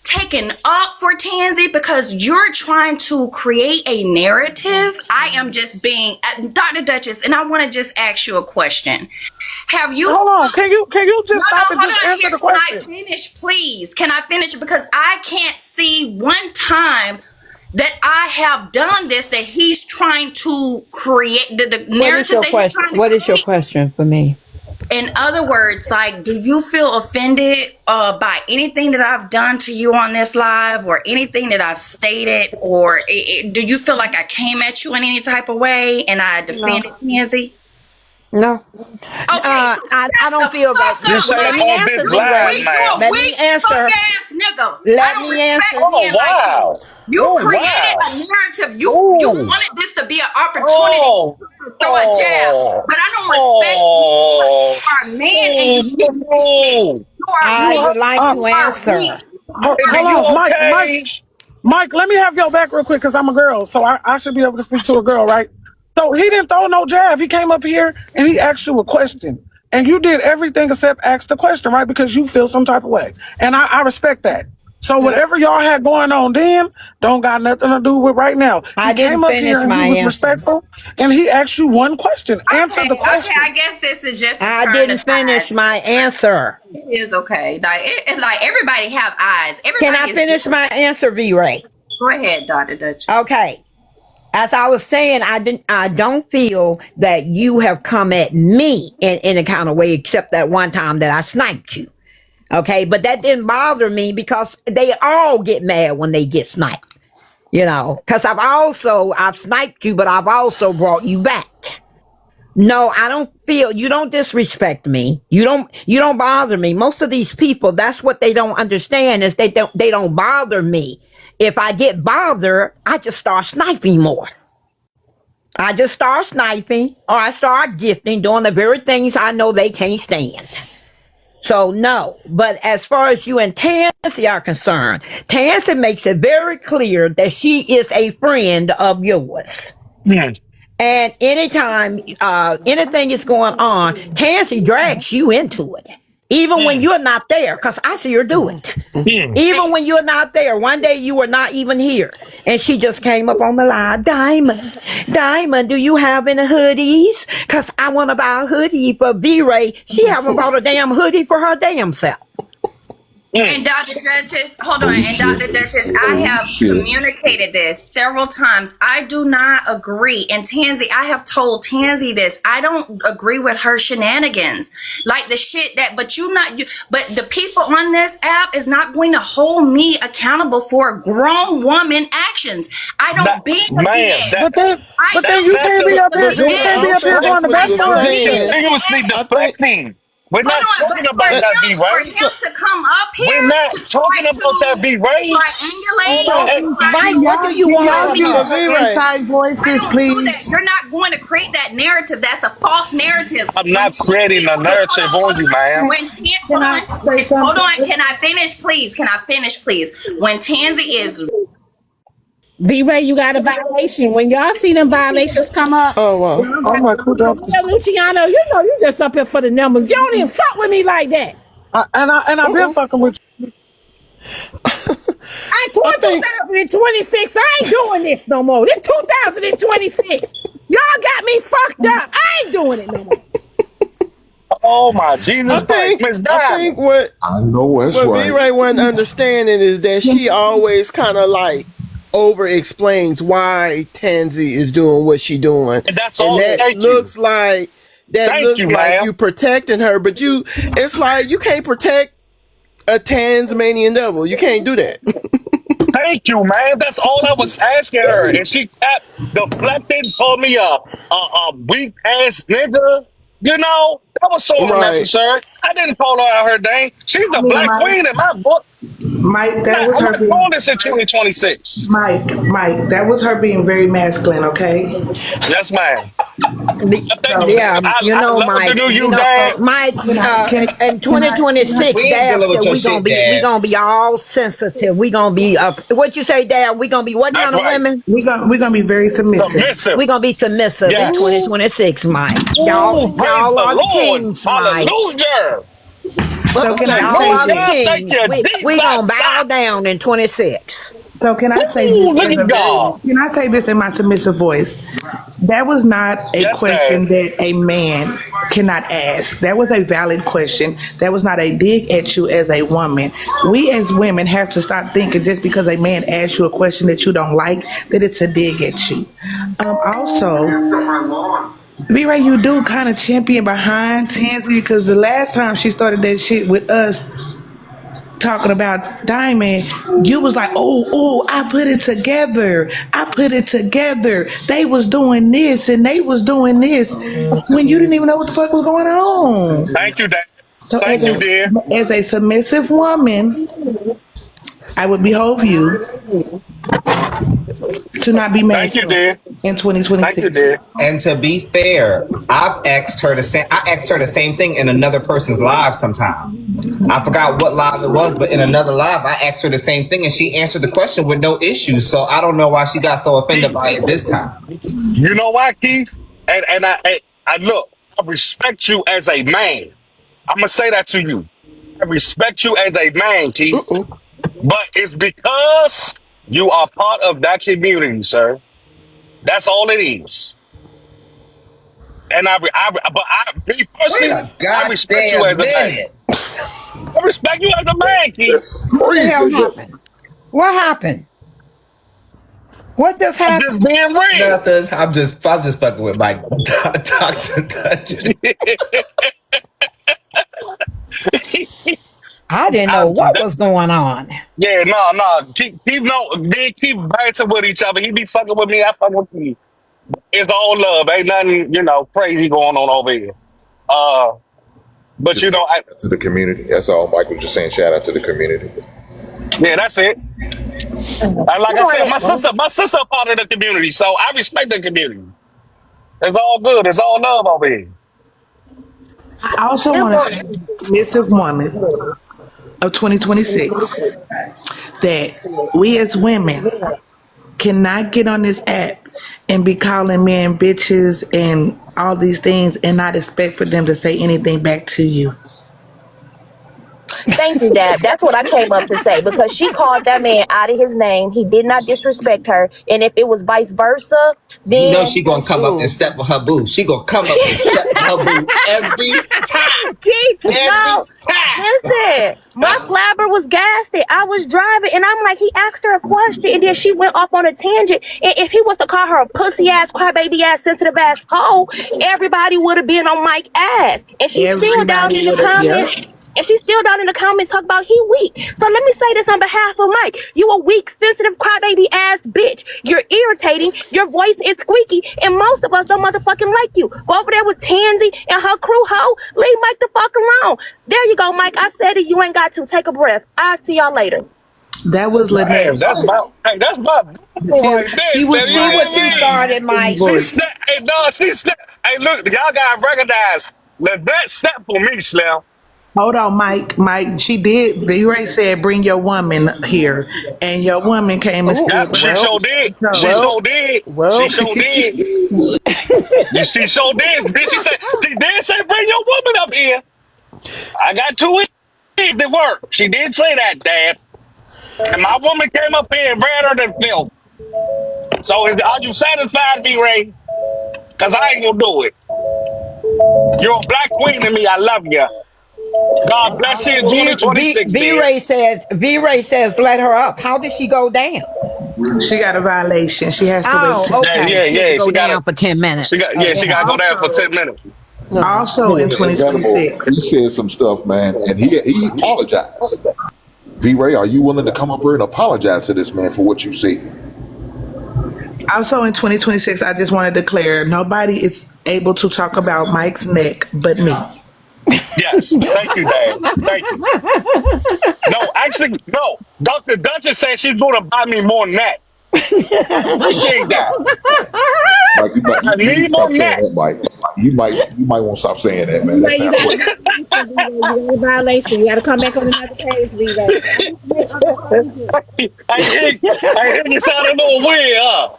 taken up for Tanzee because you're trying to create a narrative. I am just being Dr. Dutchess, and I want to just ask you a question. Have you Hold on, can you just stop and hold just on answer here. the Can I question? finish, please? Can I finish? Because I can't see one time that I have done this that he's trying to create the What is narrative your that he's question? trying to What is your create. question for me? In other words, like, do you feel offended by anything that I've done to you on this live or anything that I've stated? Or do you feel like I came at you in any type of way and I No. defended Nancy? No. Okay, so I shut don't the feel that. fuck You up, say Let Mike. me on answer, this B live, Ray. You ma'am. a Let me weak fuck answer. ass nigga. I Let don't me respect answer. Oh, men like you. wow. You Oh, created wow. a narrative. You Ooh. wanted this to be an opportunity Oh. to throw a jab, Oh. but I don't respect you because Oh. you are a man and you Oh. keep this shit. No. I Weak. would like Uh, to You are weak. answer. You are Baby, hold you on, Mike, okay? Mike, let me have your back real quick because I'm a girl, so I should be able to speak to a girl, right? So he didn't throw no jab. He came up here and he asked you a question. And you did everything except ask the question, right? Because you feel some type of way. And I respect that. So whatever y'all had going on then don't got nothing to do with right now. I He didn't came up here finish and he my was answer. respectful and he asked you one question. Answer okay. the Okay, I question. guess this is just to I turn the didn't finish tide. my answer. It is okay. Like it's like everybody have eyes. Can Everybody I is finish different. my answer, V Ray? Go ahead, Dr. Dutch. Okay. As I was saying, I don't feel that you have come at me in a kind of way, except that one time that I sniped you. Okay. But that didn't bother me because they all get mad when they get sniped, cause I've sniped you, but I've also brought you back. No, I don't feel you don't disrespect me. You don't bother me. Most of these people, that's what they don't understand is they don't bother me. If I get bothered, I just start sniping more. I just start sniping or I start gifting, doing the very things I know they can't stand. So no, but as far as you and Tanzee are concerned, Tanzee makes it very clear that she is a friend of yours. Hmm. And anytime anything is going on, Tanzee drags you into it. Even when you're not there, because I see her do it. Even when you're not there. One day you were not even here. And she just came up on the line. Diamond, do you have any hoodies? Because I want to buy a hoodie for V-Ray. She haven't bought a damn hoodie for her damn self. And Dr. Dutchess, hold on. And Dr. Dutchess, I have communicated this several times. I do not agree. And Tanzee, I have told Tanzee this. I don't agree with her shenanigans. Like the shit that, but the people on this app is not going to hold me accountable for grown woman actions. I don't be a But then you can't be up here. You can't be up here going to back door. Nigga was deflecting. We're not talking about that, B-Ray. For him to come up here, we're not talking about that, B-Ray. Mike, what do you want to do? Inside voices, please. You're not going to create that narrative. That's a false narrative. I'm not creating a narrative on you, man. Hold on. Can I finish, please? When Tanzee is... V-Ray, you got a violation. When y'all see them violations come up, I'm like, who dropped it? Luciano, you know you just up here for the numbers. You don't even fuck with me like that. I've been fucking with you. I 2026. I ain't doing this no more. This 2026. Y'all got me fucked up. I ain't doing it no more. Oh my Jesus Christ, Miss Diamond. I think what V-Ray wasn't understanding is that she always kind of like over explains why Tanzee is doing what she doing. And that's all. That looks like you protecting her, but it's like you can't protect a Tasmanian devil. You can't do that. Thank you, man. That's all I was asking her. And she kept deflecting, called me a weak ass nigga. You know, that was so unnecessary. I didn't call her out her name. She's the black queen in my book. Mike, that was her being. I'm this in 2026. Mike, that was her being very masculine. Okay. Yes, ma'am. Mike. Mike, in 2026, we gonna be all sensitive. We gonna be what you say, Dad? We gonna be what kind of women? We gonna be very submissive. We gonna be submissive in 2026, Mike. Y'all are the kings, Mike. Hallelujah. So can I say we gonna bow down in 26. So can I say this in my submissive voice? That was not a question that a man cannot ask. That was a valid question. That was not a dig at you as a woman. We as women have to stop thinking just because a man asks you a question that you don't like, that it's a dig at you. Also, V-Ray, you do kind of champion behind Tanzee because the last time she started that shit with us talking about Diamond, you was like, oh, I put it together. They was doing this and they was doing this when you didn't even know what the fuck was going on. Thank you, Dad. So as a submissive woman, I would behoove you to not be masculine in 2026. Thank you, dear. And to be fair, I asked her the same thing in another person's live sometime. I forgot what live it was, but in another live, I asked her the same thing, and she answered the question with no issues. So I don't know why she got so offended by it this time. You know why, Keith? And I look, I respect you as a man. I'm gonna say that to you. I respect you as a man, Keith. But it's because you are part of that community, sir. That's all it is. And I respect you as a man. I respect you as a man, Keith. What the hell happened? What happened? What just happened? I'm just being real. Nothing. I'm just fucking with my Dr. Dutchess. I didn't know what was going on. Yeah, no. Keep bouncing with each other. He be fucking with me. I fuck with you. It's all love. Ain't nothing, crazy going on over here. But just to the community. That's all. Mike was just saying shout out to the community. Yeah, that's it. And like I said, my sister part of the community, so I respect the community. It's all good. It's all love over here. I also want to say, submissive woman of 2026, that we as women cannot get on this app and be calling men bitches and all these things and not expect for them to say anything back to you. Thank you, Dad. That's what I came up to say because she called that man out of his name. He did not disrespect her. And if it was vice versa, You know then she gonna come up and step with her boo. She gonna come up and step with her boo every time. No, listen, my flabber was gassed. I was driving and I'm like, he asked her a question and then she went off on a tangent. And if he was to call her a pussy ass, crybaby ass, sensitive ass hoe, everybody would have been on Mike's ass. And she's still down in the comments. And she's still down in the comments talking about he weak. So let me say this on behalf of Mike. You a weak, sensitive, crybaby ass bitch. You're irritating. Your voice is squeaky. And most of us don't motherfucking like you. Go over there with Tanzee and her crew hoe. Leave Mike the fuck alone. There you go, Mike. I said it. You ain't got to. Take a breath. I'll see y'all later. That was Lynette. That's my right there. See what you started, Mike. She snap. Hey, no, she snap. Hey, look, y'all gotta recognize that snap for me, Slim. Hold on, Mike. Mike, she did. V-Ray said, bring your woman here. And your woman came and stood. Yep, she sure did. She sure did. She sure did. You see, sure did. She did say, bring your woman up here. I got 2 weeks to work. She did say that, Dad. And my woman came up here and ran her the film. So are you satisfied, V-Ray? Because I ain't going to do it. You're a black queen to me. I love you. God bless you in 2026, V-Ray says, let her up. How did she go down? She got a violation. She has to wait. Okay. Yeah, she got to go down for 10 minutes. She got to go down for 10 minutes. Also in 2026. He said some stuff, man, and he apologized. V-Ray, are you willing to come up here and apologize to this man for what you said? Also in 2026, I just want to declare nobody is able to talk about Mike's neck but me. Yes. Thank you, Dad. Thank you. No, actually, no. Dr. Dutchess said she's going to buy me more than that. Appreciate that. Mike, you need to stop saying that, Mike. You might want to stop saying that, man. That sounds crazy. You got a violation. You got to come back on another page, V-Ray. I hear you sounding a little weird, huh?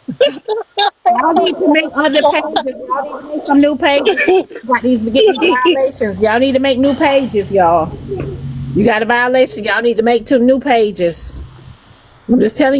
Y'all need to make other pages. Y'all need to make some new pages. Got these violations. Y'all need to make new pages, y'all. You got a violation. Y'all need to make 2 new pages. I'm just telling y'all.